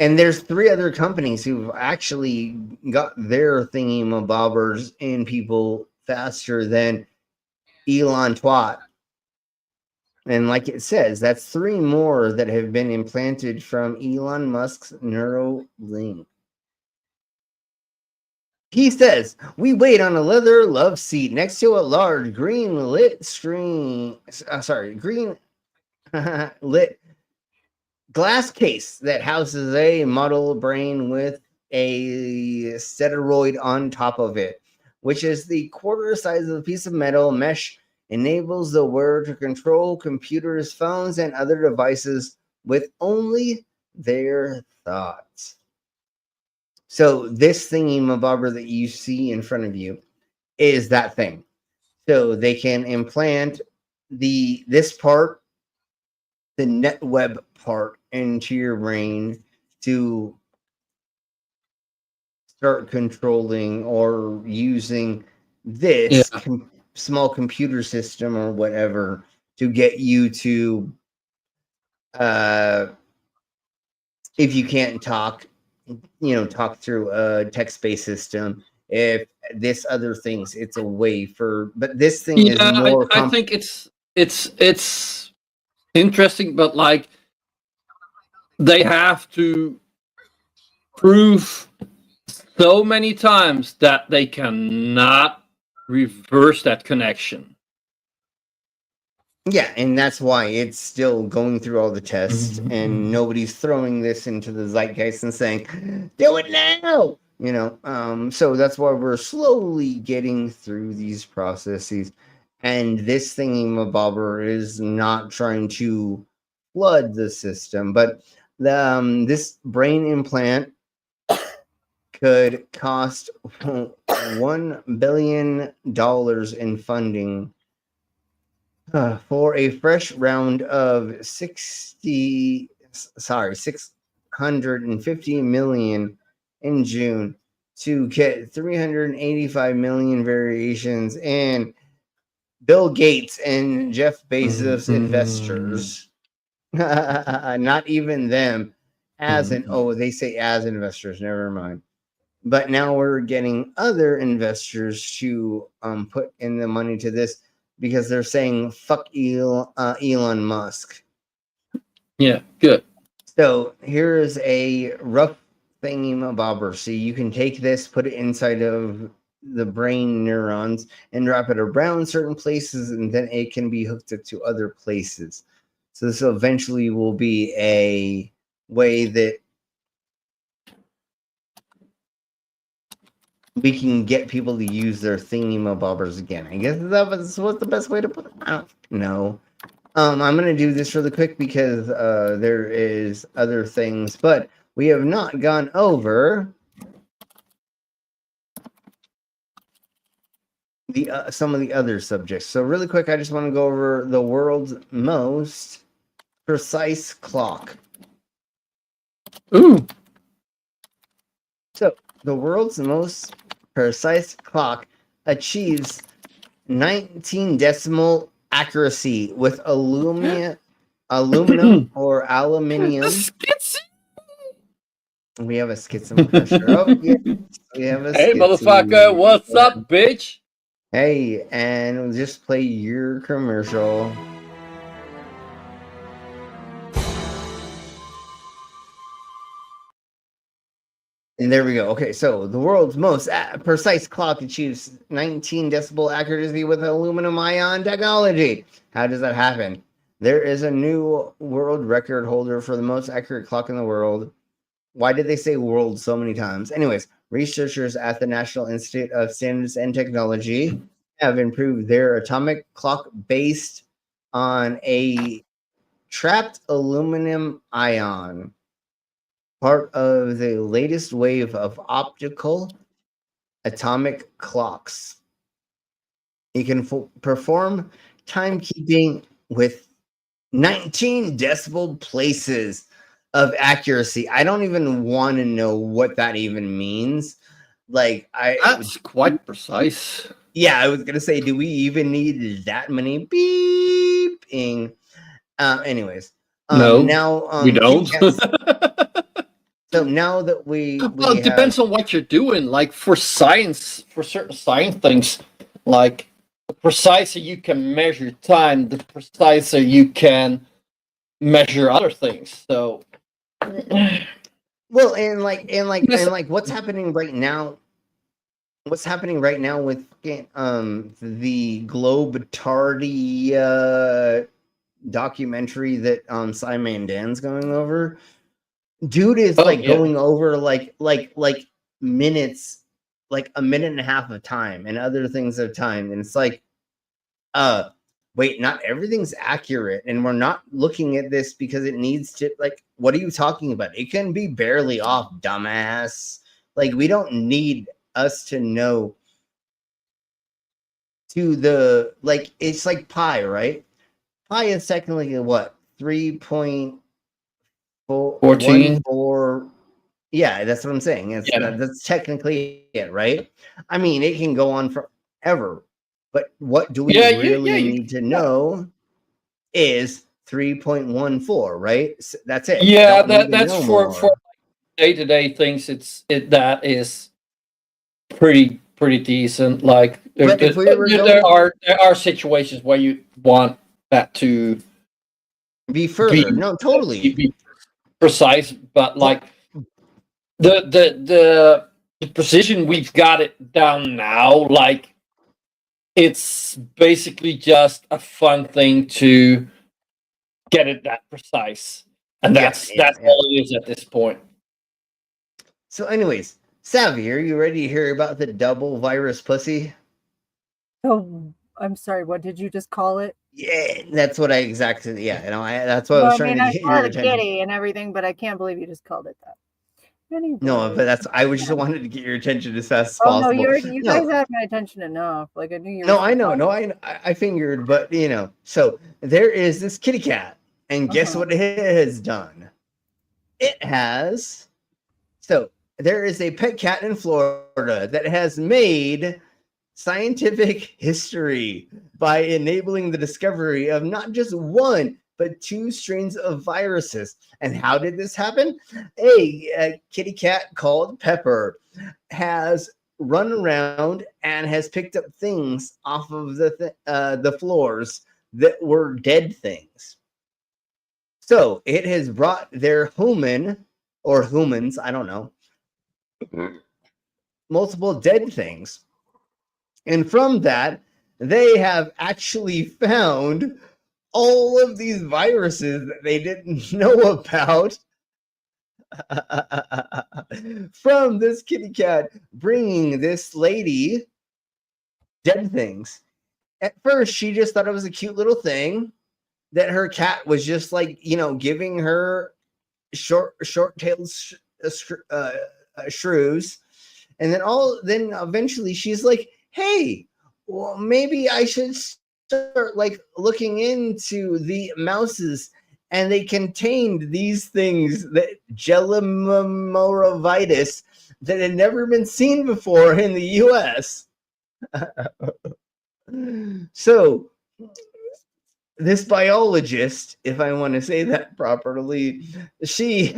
And there's 3 other companies who've actually got their thingy-mabobbers in people faster than Elon Twat. And like it says, that's 3 more that have been implanted from Elon Musk's Neuralink. He says, we wait on a leather love seat next to a large green lit green lit glass case that houses a model brain with a steroid on top of it, which is the quarter size of a piece of metal. Mesh enables the wearer to control computers, phones, and other devices with only their thoughts. So this thingy-mabobber that you see in front of you is that thing. So they can implant this part, the net web part, into your brain to start controlling or using this small computer system or whatever to get you to, if you can't talk, talk through a text-based system. If this other things, it's a way for, but this thing is more. I think it's interesting, but like they have to prove so many times that they cannot reverse that connection. Yeah, and that's why it's still going through all the tests, and nobody's throwing this into the zeitgeist and saying, "Do it now!" So that's why we're slowly getting through these processes, and this thingy-mabobber is not trying to flood the system, but this brain implant could cost $1 billion in funding for a fresh round of 650 million in June to get 385 million variations and Bill Gates and Jeff Bezos investors. Not even them they say as investors, never mind. But now we're getting other investors to put in the money to this because they're saying fuck Elon Musk. Yeah, good. So here is a rough thingy-mabobber. So you can take this, put it inside of the brain neurons, and wrap it around certain places, and then it can be hooked up to other places. So this eventually will be a way that we can get people to use their thingy-mabobbers again. I guess that was the best way to put it. I don't know. I'm going to do this really quick because there is other things, but we have not gone over some of the other subjects. So really quick, I just want to go over the world's most precise clock. Ooh. So the world's most precise clock achieves 19 decimal accuracy with aluminum or aluminium. We have a schism for sure. Oh, yeah. We have a Hey, schism. motherfucker, what's up, bitch? Hey, and we'll just play your commercial. And there we go. Okay, so the world's most precise clock achieves 19 decibel accuracy with aluminum ion technology. How does that happen? There is a new world record holder for the most accurate clock in the world. Why did they say world so many times? Anyways, researchers at the National Institute of Standards and Technology have improved their atomic clock based on a trapped aluminum ion, part of the latest wave of optical atomic clocks. It can perform timekeeping with 19 decibel places of accuracy. I don't even want to know what that even means. That's quite precise. Yeah, I was gonna say, do we even need that many beeping? Anyways, no, now we don't. Yes. So now that we well, it depends on what you're doing. Like for science, for certain science things, like the preciser you can measure time, the preciser you can measure other things. So, well, and what's happening right now? What's happening right now with the Globe Tardy documentary that Simon Dan's going over? Dude is going over like minutes, like a minute and a half of time and other things of time, and it's like, wait, not everything's accurate, and we're not looking at this because it needs to, like, what are you talking about? It can be barely off, dumbass. Like, we don't need us to know to the, like, it's like pi, right? Pi is technically what, 3.14 Yeah, that's what I'm saying. That's technically it, right? I mean, it can go on forever, but what do we really need to know is 3.14, right? That's it. Yeah, Don't need to that's know for more. day-to-day things. That is pretty decent. Like But if we were there are situations where you want that to be further. No, totally. be precise, but like the precision we've got it down now, like it's basically just a fun thing to get it that precise, and that's all it is at this point. So, anyways, Savvy, are you ready to hear about the double virus pussy? Oh, I'm sorry. What did you just call it? Yeah, that's what I exactly. Yeah, that's what I was trying to I get call your it a attention. kitty and everything, but I can't believe you just called it that. Anyway. No, but I just wanted to get your attention as fast as Oh possible. no, you guys have my attention enough. Like I knew you. No, I know. No, I figured, but so there is this kitty cat, and guess what it has done? It has. So there is a pet cat in Florida that has made scientific history by enabling the discovery of not just one, but 2 strains of viruses. And how did this happen? A kitty cat called Pepper has run around and has picked up things off of the floors that were dead things. So it has brought their human or humans, I don't know, multiple dead things. And from that, they have actually found all of these viruses that they didn't know about from this kitty cat bringing this lady dead things. At first, she just thought it was a cute little thing that her cat was just like, giving her short-tailed shrews. And then eventually she's like, hey, well, maybe I should start like looking into the mouses, and they contained these things, that gelomorovitis, that had never been seen before in the US. So this biologist, if I want to say that properly, she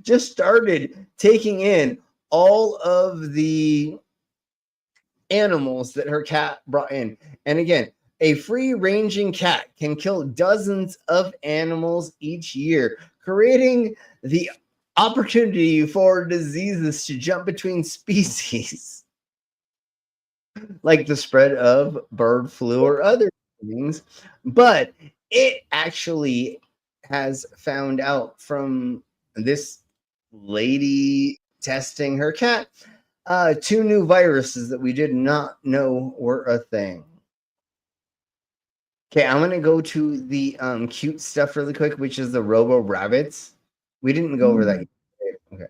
just started taking in all of the animals that her cat brought in. And again, a free-ranging cat can kill dozens of animals each year, creating the opportunity for diseases to jump between species, like the spread of bird flu or other things. But it actually has found out from this lady testing her cat 2 new viruses that we did not know were a thing. Okay, I'm gonna go to the cute stuff really quick, which is the Robo Rabbits. We didn't go over that yet. Okay.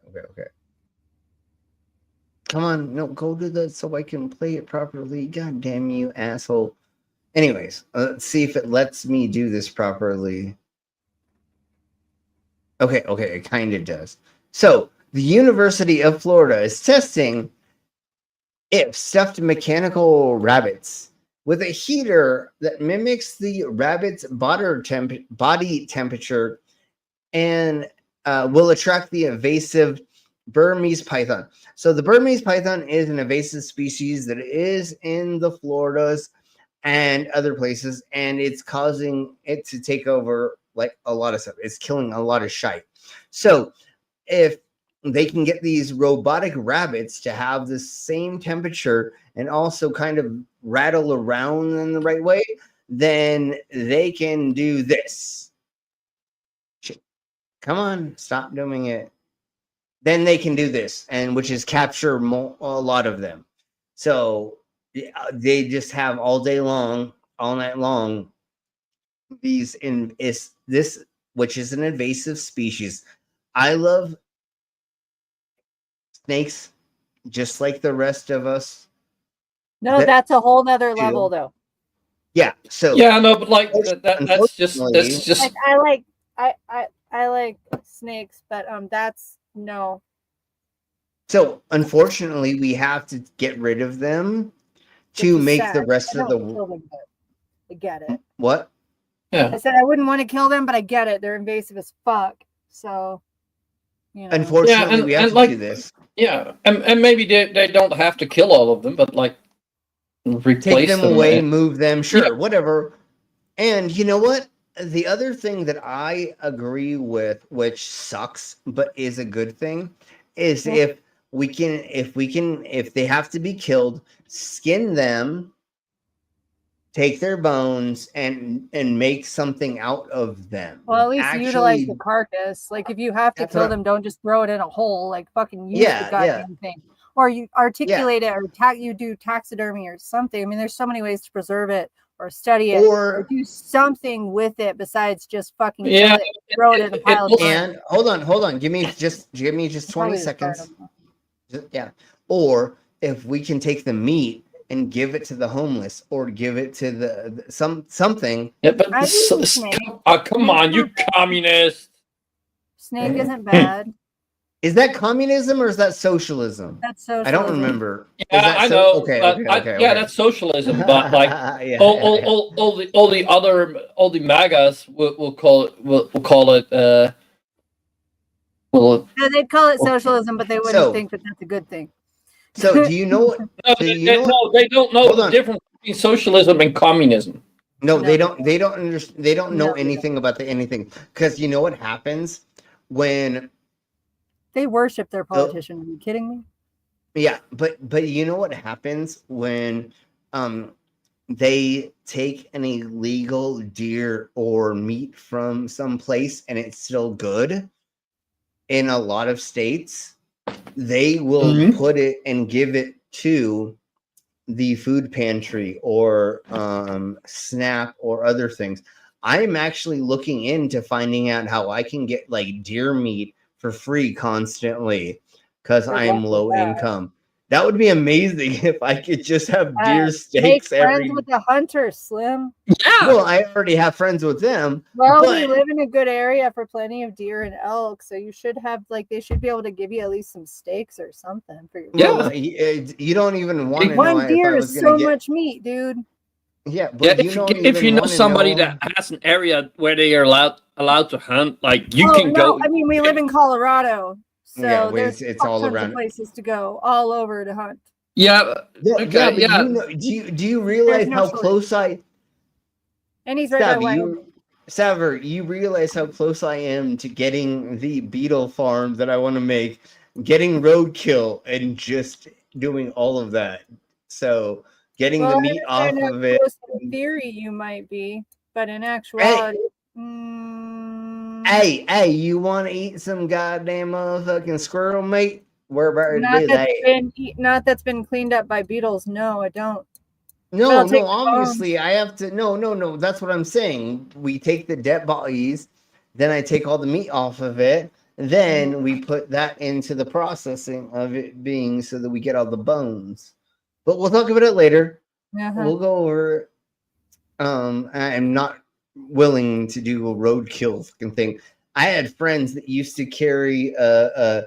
Come on, no, go to the so I can play it properly. God damn you, asshole. Anyways, let's see if it lets me do this properly. Okay, it kind of does. So, the University of Florida is testing if stuffed mechanical rabbits with a heater that mimics the rabbit's body temperature and will attract the invasive Burmese python. So the Burmese python is an invasive species that is in the Floridas and other places, and it's causing it to take over like a lot of stuff. It's killing a lot of shite. So if they can get these robotic rabbits to have the same temperature and also kind of rattle around in the right way, then they can do this. Come on, stop doing it. Then they can do this, and which is capture a lot of them. So they just have all day long, all night long, this, which is an invasive species. I love snakes just like the rest of us. No, that's a whole nother level though. Yeah. So yeah, no, but like that's just like, I like snakes, but that's no. So unfortunately, we have to get rid of them Which to is make sad. the rest I of the don't kill them, but I get it. what? I said I wouldn't want to kill them, but I get it. They're invasive as fuck. So, you know. Unfortunately, we have to do this. Yeah, and maybe they don't have to kill all of them, but like replace Take them away, and- move them, sure, whatever. And you know what? The other thing that I agree with, which sucks but is a good thing, is if they have to be killed, skin them, take their bones, and make something out of them. Well, at least utilize the carcass. Like if you have to That's kill what- them, don't just throw it in a hole. Like fucking use Yeah, the goddamn thing. Or you articulate it, or you do taxidermy or something. I mean, there's so many ways to preserve it, or study it, or do something with it besides just fucking kill it, throw it in a pile of And hold on. Give me just 20 Probably seconds. Yeah. Or if we can take the meat and give it to the homeless, or give it to the something. Yeah, but come on, you communist. Snake isn't bad. Is that communism or is that socialism? That's I don't socialism. remember. Yeah, Is that I know. Okay, but okay. Yeah, that's socialism. But like Yeah, all the MAGAs will call it. No, they'd call it socialism, but they wouldn't think that that's a good thing. So do you know? They don't know the difference between socialism and communism. No, they don't. They don't understand. They don't know anything about anything, because you know what happens when they worship their politician. Are you kidding me? Yeah, but you know what happens when they take an illegal deer or meat from some place and it's still good. In a lot of states, they will put it and give it to the food pantry or SNAP or other things. I'm actually looking into finding out how I can get like deer meat for free constantly, because I am low income. That would be amazing if I could just have deer steaks make every. friends with the hunters, Slim. Yeah. Well, I already have friends with them. Well, but we live in a good area for plenty of deer and elk, so you should have they should be able to give you at least some steaks or something for your. Well, you don't even want to know One deer if I was is gonna so get. much meat, dude. Yeah, but Yeah, if you know somebody that has an area where they are allowed to hunt, like you can go. I mean, we live in Colorado, so Yeah, well, there's it's all tons of around. places to go, all over to hunt. Yeah. Okay. But Yeah. you know, do you realize no how shortage. close I? And he's right by Wyoming. Saver, you realize how close I am to getting the beetle farm that I want to make, getting roadkill, and just doing all of that. So getting the meat off of it. In theory, you might be, but in actuality, Hey, you want to eat some goddamn motherfucking squirrel meat? We're about to do that. Not that's been cleaned up by beetles. No, I don't. No, I'll take the obviously I have to. No. That's what I'm saying. We take the dead bodies, then I take all the meat off of it. Then we put that into the processing of it being so that we get all the bones. But we'll talk about it later. We'll go over it. I'm not willing to do a roadkill fucking thing. I had friends that used to carry a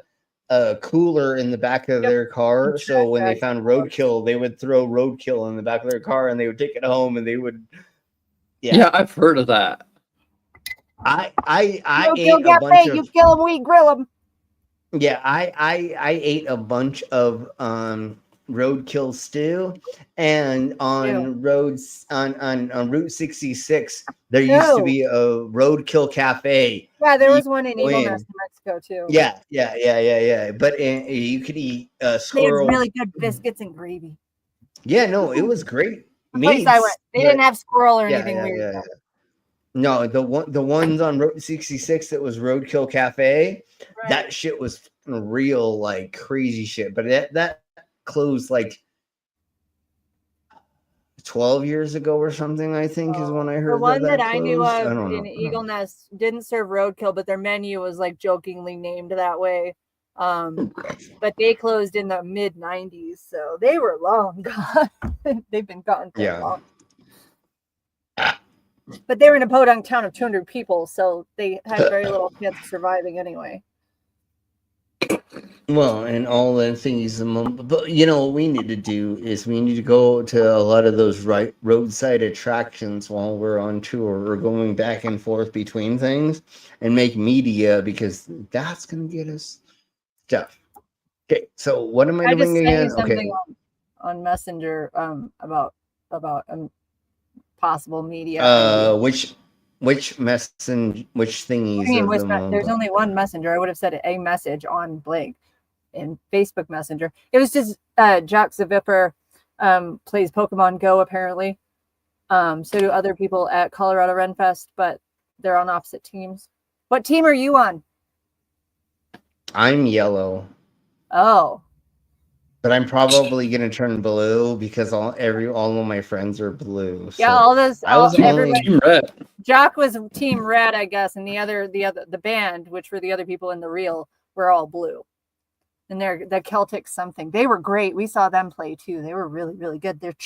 cooler in the back of their car, so when they found roadkill, they would throw roadkill in the back of their car and they would take it home and they would. Yeah, I've heard of that. I ate You'll a get bunch paid. of. You kill them, we grill them. Yeah, I ate a bunch of roadkill stew, and on roads on Route 66 there used to be a roadkill cafe. Yeah, there was one in Eagle Nest, New Mexico too. Yeah. But you could eat They had squirrel. really good biscuits and gravy. Yeah, no, it was great. The place I went, they didn't have squirrel or anything weird. Yeah. No, the ones on Route 66 that was Roadkill Cafe, that shit was real like crazy shit. But that closed like 12 years ago or something, I think, is when I heard The one that I closed. knew I of don't in know. Eagle Nest didn't serve roadkill, but their menu was like jokingly named that way. But they closed in the mid 90s, so they were long gone. They've been gone for long. But they were in a podunk town of 200 people, so they had very little chance of surviving anyway. Well, and all the things, but you know, what we need to do is we need to go to a lot of those roadside attractions while we're on tour or going back and forth between things and make media, because that's going to get us stuff. Okay, so what am I I just doing sent you again? something Okay. on Messenger about possible media. Which thingies of them? There's only one messenger. I would have said a message on blank in Facebook Messenger. It was just Jack Zavipper plays Pokemon Go apparently. So do other people at Colorado Renfest, but they're on opposite teams. What team are you on? I'm yellow. Oh. But I'm probably gonna turn blue because all of my friends are blue. Yeah, so all those. I was only Team Red. Jack was Team Red, I guess, and the band, which were the other people in the reel, were all blue. And they're the Celtic something. They were great. We saw them play too. They were really, really good. They've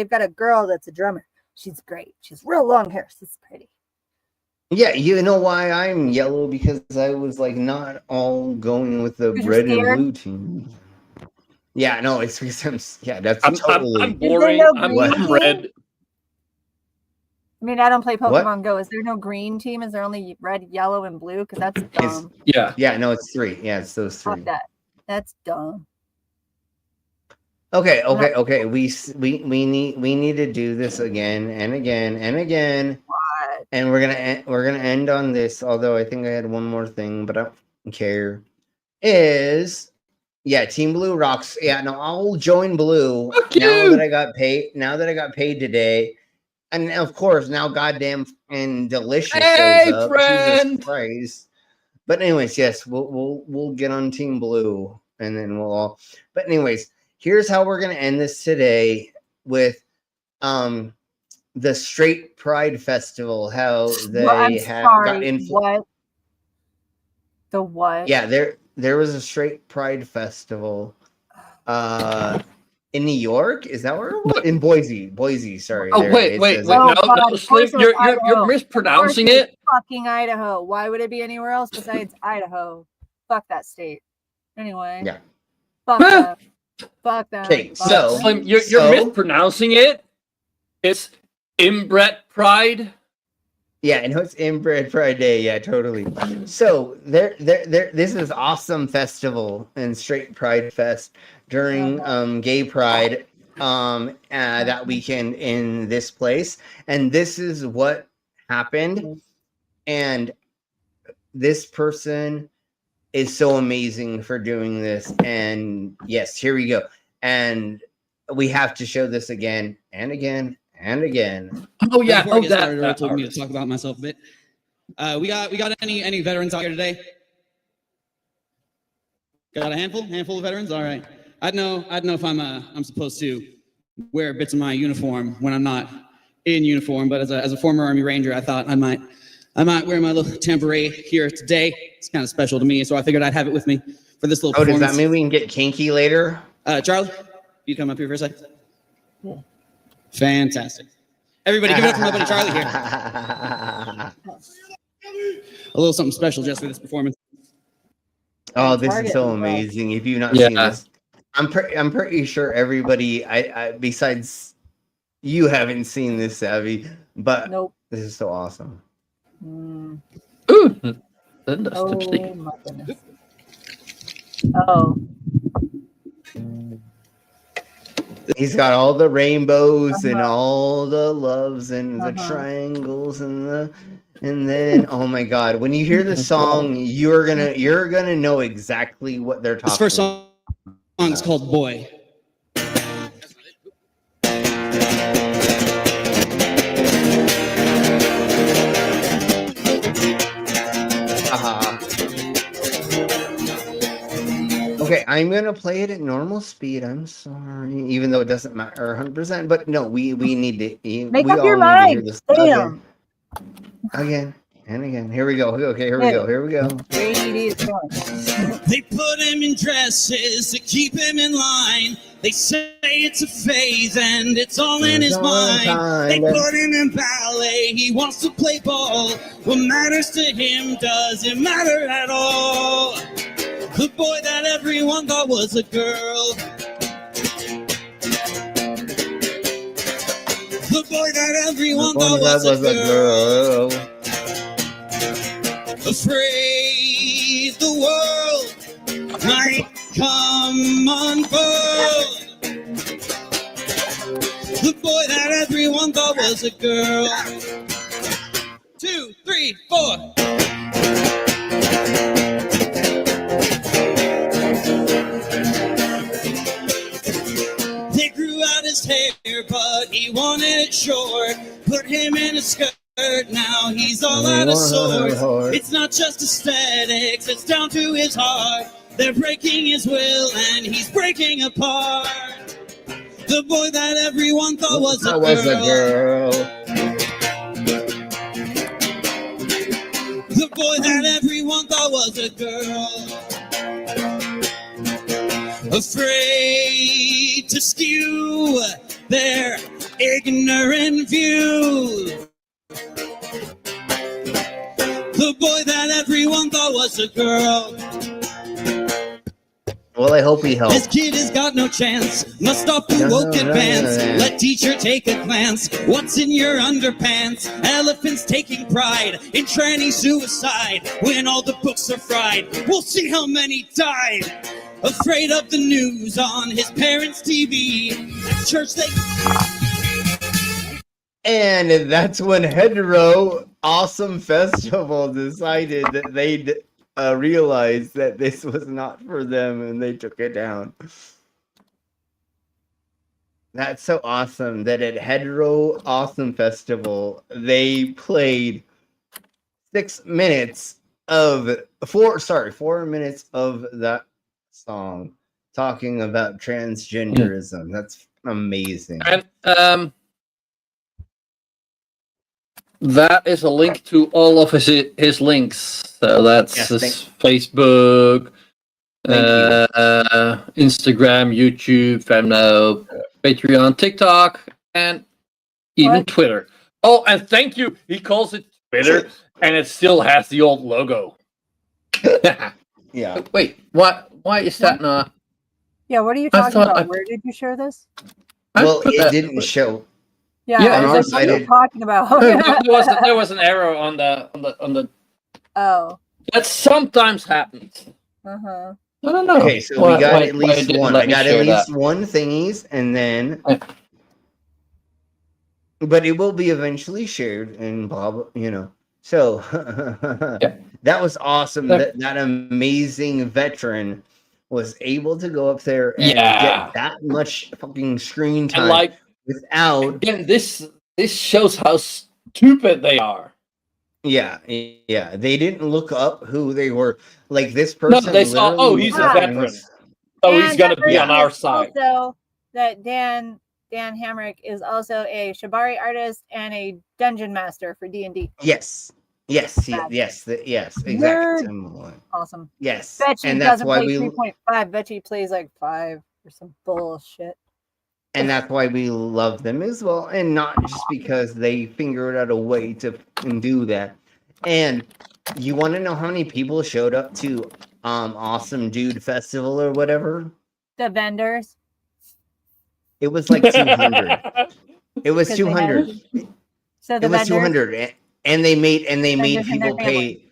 got a girl that's a drummer. She's great. She's real long hair. She's pretty. Yeah, you know why I'm yellow? Because I was like not all going with the You're red and scared? blue team. Yeah, no, it's because that's I'm totally boring. no I'm green red. team? I mean, I don't play What? Pokemon Go. Is there no green team? Is there only red, yellow, and blue? Because that's dumb. Yeah, no, it's 3. Yeah, it's those 3. Fuck that. That's dumb. Okay. We need to do this again and again and again. What? And we're gonna end on this. Although I think I had one more thing, but I don't care. Team Blue rocks. Yeah, no, I'll join Blue now that I got paid. Now that I got paid today, and of course now, goddamn and Delicious shows up. Friend. Jesus Christ. But anyways, yes, we'll get on Team Blue, and then we'll all. But anyways, here's how we're gonna end this today with the Straight Pride Festival. How they got what? The what? Yeah, there was a Straight Pride Festival in New York. Is that where it was? In Boise. Sorry. Oh, wait. No, Slim, you're mispronouncing it. Fucking Idaho. Why would it be anywhere else besides Idaho? Fuck that state. Anyway. Yeah. Fuck that. Fuck that. Okay, Fuck so that. Slim, you're mispronouncing it. It's Inbred Pride. Yeah, and it's Inbred Pride Day. Yeah, totally. So this is awesome festival and Straight Pride Fest during Gay Pride that weekend in this place, and this is what happened. And this person is so amazing for doing this. And yes, here we go. And we have to show this again and again and again. Oh yeah. Before I get started, Earl told me to talk about myself a bit. We got any veterans out here today? Got a handful of veterans. All right. I don't know if I'm supposed to wear bits of my uniform when I'm not in uniform, but as a former Army Ranger, I thought I might wear my little tambourine here today. It's kind of special to me, so I figured I'd have it with me for this little performance. Does that mean we can get kinky later? Charlie, you come up here for a second. Yeah. Fantastic. Everybody give it up for my buddy Charlie here. A little something special just for this performance. Oh, this is so amazing. If you've not seen this, I'm pretty sure everybody I besides you haven't seen this, Savvy, but this is so awesome. Mm. Ooh. Oh my goodness. Oh. He's got all the rainbows and all the loves and the triangles and then oh my god, when you hear the song, you're gonna know exactly what they're talking about. This first song is called Boy. Okay, I'm gonna play it at normal speed. I'm sorry, even though it doesn't matter 100%. But no, we need to. Make we up all your need to mind. hear this Damn. again. And again. Here we go. Okay, here we go. Here we go. They put him in dresses to keep him in line. They say it's a phase and it's all in his mind. They put him in ballet. He wants to play ball. What matters to him doesn't matter at all. The boy that everyone thought was a girl. The boy that everyone thought was a girl. Afraid the world might come unfold. The boy that everyone thought was a girl. 2, 3, 4. They grew out his hair, but he wanted it short. Put him in a skirt. Now he's all out of sorts. It's not just aesthetics, it's down to his heart. They're breaking his will and he's breaking apart. The boy that everyone thought was a girl. The boy that everyone thought was a girl. Afraid to skew their ignorant view. The boy that everyone thought was a girl. Well, I hope he helps. This kid has got no chance. Must stop the woke advance. Let teacher take a glance. What's in your underpants? Elephants taking pride in tranny suicide. When all the books are fried, we'll see how many died. Afraid of the news on his parents' TV. At church they... And that's when Hetero Awesome Festival decided that they'd realize that this was not for them and they took it down. That's so awesome that at Hetero Awesome Festival they played 4 minutes of that song talking about transgenderism. That's amazing. And that is a link to all of his links. So that's his Facebook, Instagram, YouTube, Venmo, Patreon, TikTok, and even Twitter. Oh, and thank you. He calls it Twitter, and it still has the old logo. Yeah. Wait, what? Why is that not? Yeah, what are you talking about? Where did you share this? Well, it didn't show. Yeah, on I our was like, what are side, you talking about? there was an error on the. Oh. That sometimes happens. Uh-huh. I don't know. Okay, so we got at least one. I got at least one thingies, and then, but it will be eventually shared and blah blah. You know, so that was awesome. That amazing veteran was able to go up there and get that much fucking screen time, and like without. Again, this shows how stupid they are. Yeah. They didn't look up who they were. Like this person. No, they saw. Oh, he's a veteran. So he's gonna be on our side. Also, that Dan Hamrick is also a Shibari artist and a dungeon master for D&D. Yes, exactly. Awesome. Yes, Bet she and that's doesn't why play we 3.5. Bet she plays like 5 or some bullshit. And that's why we love them as well, and not just because they figured out a way to do that. And you want to know how many people showed up to Awesome Dude Festival or whatever? The vendors. It was like 200. It was 200. So it was 200, and they made people pay.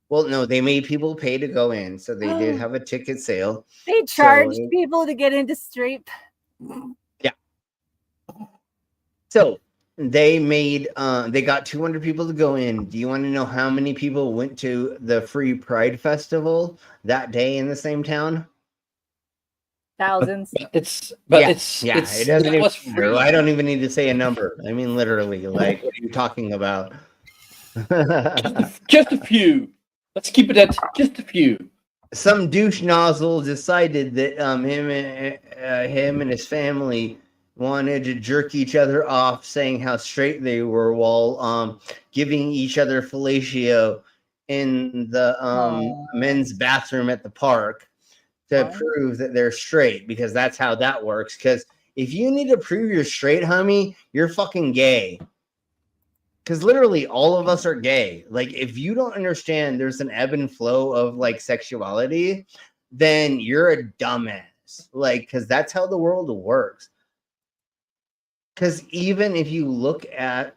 Well, no, they made people pay to go in, so they did have a ticket sale. They charged people to get into Streep. So they made they got 200 people to go in. Do you want to know how many people went to the Free Pride Festival that day in the same town? Thousands. It doesn't even matter. I don't even need to say a number. I mean, literally, like, what are you talking about? Just a few. Let's keep it at just a few. Some douche nozzle decided that him and his family wanted to jerk each other off, saying how straight they were while giving each other fellatio in the men's bathroom at the park to prove that they're straight, because that's how that works. Because if you need to prove you're straight, homie, you're fucking gay. Because literally all of us are gay. Like, if you don't understand there's an ebb and flow of like sexuality, then you're a dumbass. Like, because that's how the world works. Because even if you look at,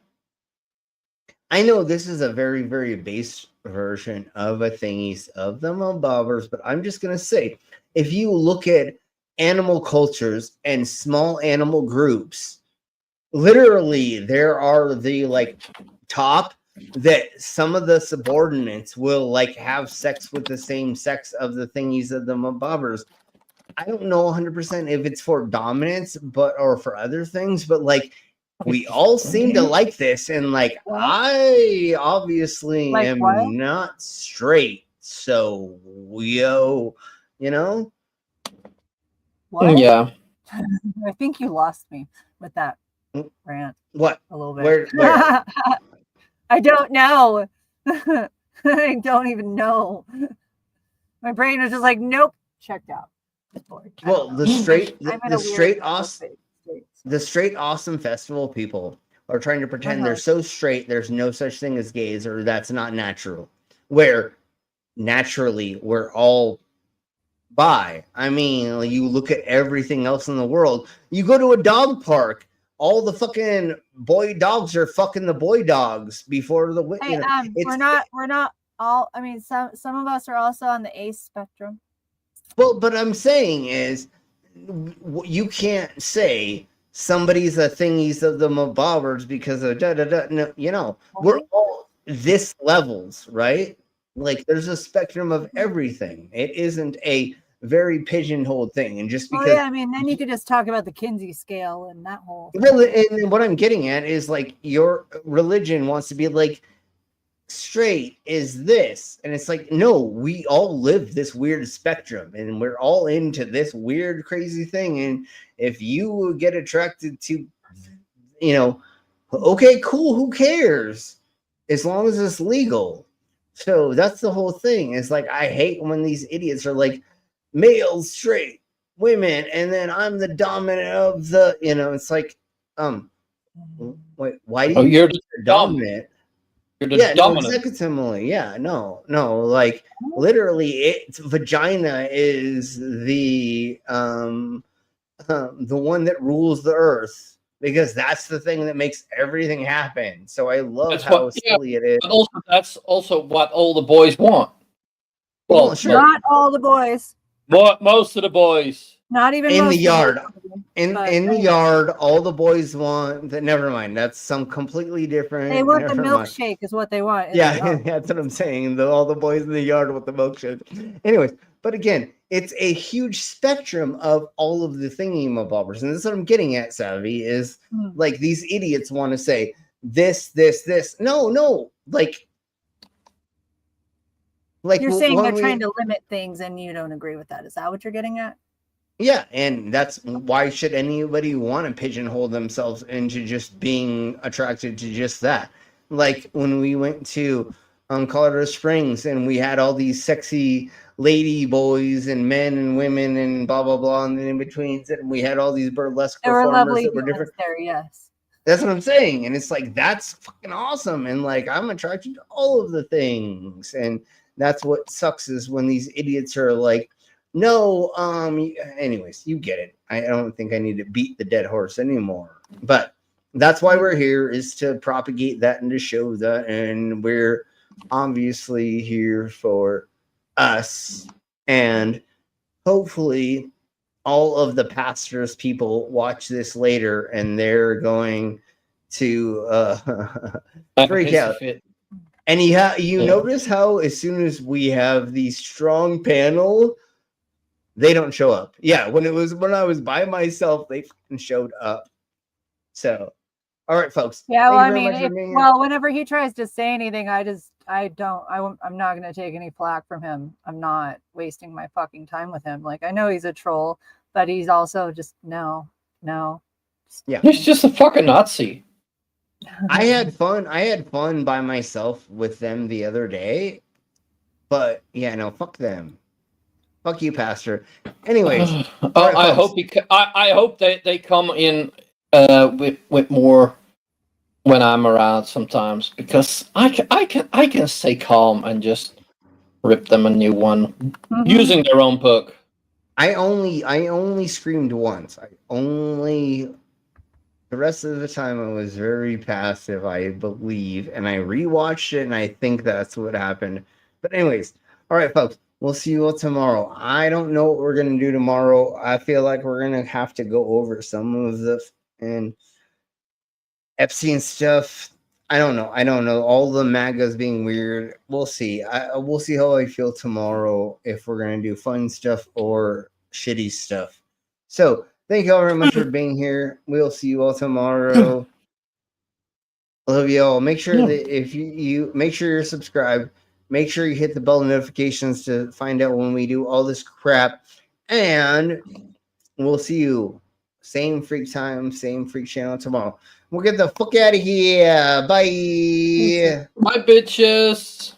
I know this is a very, very base version of a thingies of the bobbers, but I'm just going to say, if you look at animal cultures and small animal groups, literally there are the like top that some of the subordinates will like have sex with the same sex of the thingies of the bobbers. I don't know 100% if it's for dominance, or for other things, but like we all seem to like this, and like I obviously am not straight, so you know. What? Yeah. I think you lost me with that rant. What? A little bit. Where? I don't know. I don't even know. My brain was just like, nope, checked out. Well, the straight awesome festival people are trying to pretend they're so straight there's no such thing as gays, or that's not natural, where naturally we're all bi. I mean, you look at everything else in the world, you go to a dog park, all the fucking boy dogs are fucking the boy dogs before the hey, we're not all, I mean, some of us are also on the ace spectrum. Well, but I'm saying is, you can't say somebody's a thingies of the bobbers because of no, we're all this levels, right? Like, there's a spectrum of everything. It isn't a very pigeonholed thing, and just because I mean, then you could just talk about the Kinsey scale and that whole and what I'm getting at is, like, your religion wants to be like, straight is this, and it's like, no, we all live this weird spectrum, and we're all into this weird crazy thing, and if you get attracted to, okay, cool, who cares, as long as it's legal. So that's the whole thing. It's like, I hate when these idiots are like, males straight, women, and then I'm the dominant of the, it's like, wait, why do you're dominant? You're dominant. Executively, no, like, literally, vagina is the one that rules the earth, because that's the thing that makes everything happen. So I love how silly it is. But also, that's also what all the boys want. Well, sure. Not all the boys. Most of the boys. Not even in the yard. In the yard, all the boys want that. Never mind. That's some completely different. They want the milkshake, is what they want. Yeah, that's what I'm saying. All the boys in the yard want the milkshake. Anyways, but again, it's a huge spectrum of all of the thingy-mabobbers, and that's what I'm getting at, Savvy, is like, these idiots want to say this. No, like you're saying they're trying to limit things, and you don't agree with that. Is that what you're getting at? Yeah, and that's why should anybody want to pigeonhole themselves into just being attracted to just that? Like, when we went to Colorado Springs, and we had all these sexy lady boys and men and women and blah blah blah, and the in-betweens, and we had all these burlesque performers that were different. There, yes. That's what I'm saying, and it's like, that's fucking awesome, and like, I'm attracted to all of the things, and that's what sucks, is when these idiots are like, no, anyways, you get it. I don't think I need to beat the dead horse anymore. But that's why we're here, is to propagate that and to show that. And we're obviously here for us. And hopefully all of the pastors people watch this later, and they're going to freak out. And you notice how as soon as we have the strong panel, they don't show up. Yeah, when I was by myself, they fucking showed up. So, all right, folks. Yeah, well, I mean, whenever he tries to say anything, I'm not going to take any flack from him. I'm not wasting my fucking time with him. Like, I know he's a troll, but he's also just, no. Yeah. He's just a fucking Nazi. I had fun by myself with them the other day. But yeah, no, fuck them. Fuck you, Pastor. Anyways, I hope they come in with more when I'm around sometimes, because I can stay calm and just rip them a new one using their own book. I only screamed once. The rest of the time I was very passive, I believe, and I rewatched it and I think that's what happened. But anyways, all right, folks, we'll see you all tomorrow. I don't know what we're gonna do tomorrow. I feel like we're gonna have to go over some of the and Epstein stuff. I don't know. All the MAGAs being weird. We'll see. We'll see how I feel tomorrow if we're gonna do fun stuff or shitty stuff. So thank you all very much for being here. We'll see you all tomorrow. Love you all. Make sure that if you make sure you're subscribed. Make sure you hit the bell notifications to find out when we do all this crap. And we'll see you same freak time, same freak channel tomorrow. We'll get the fuck out of here. Bye. Bye, bitches.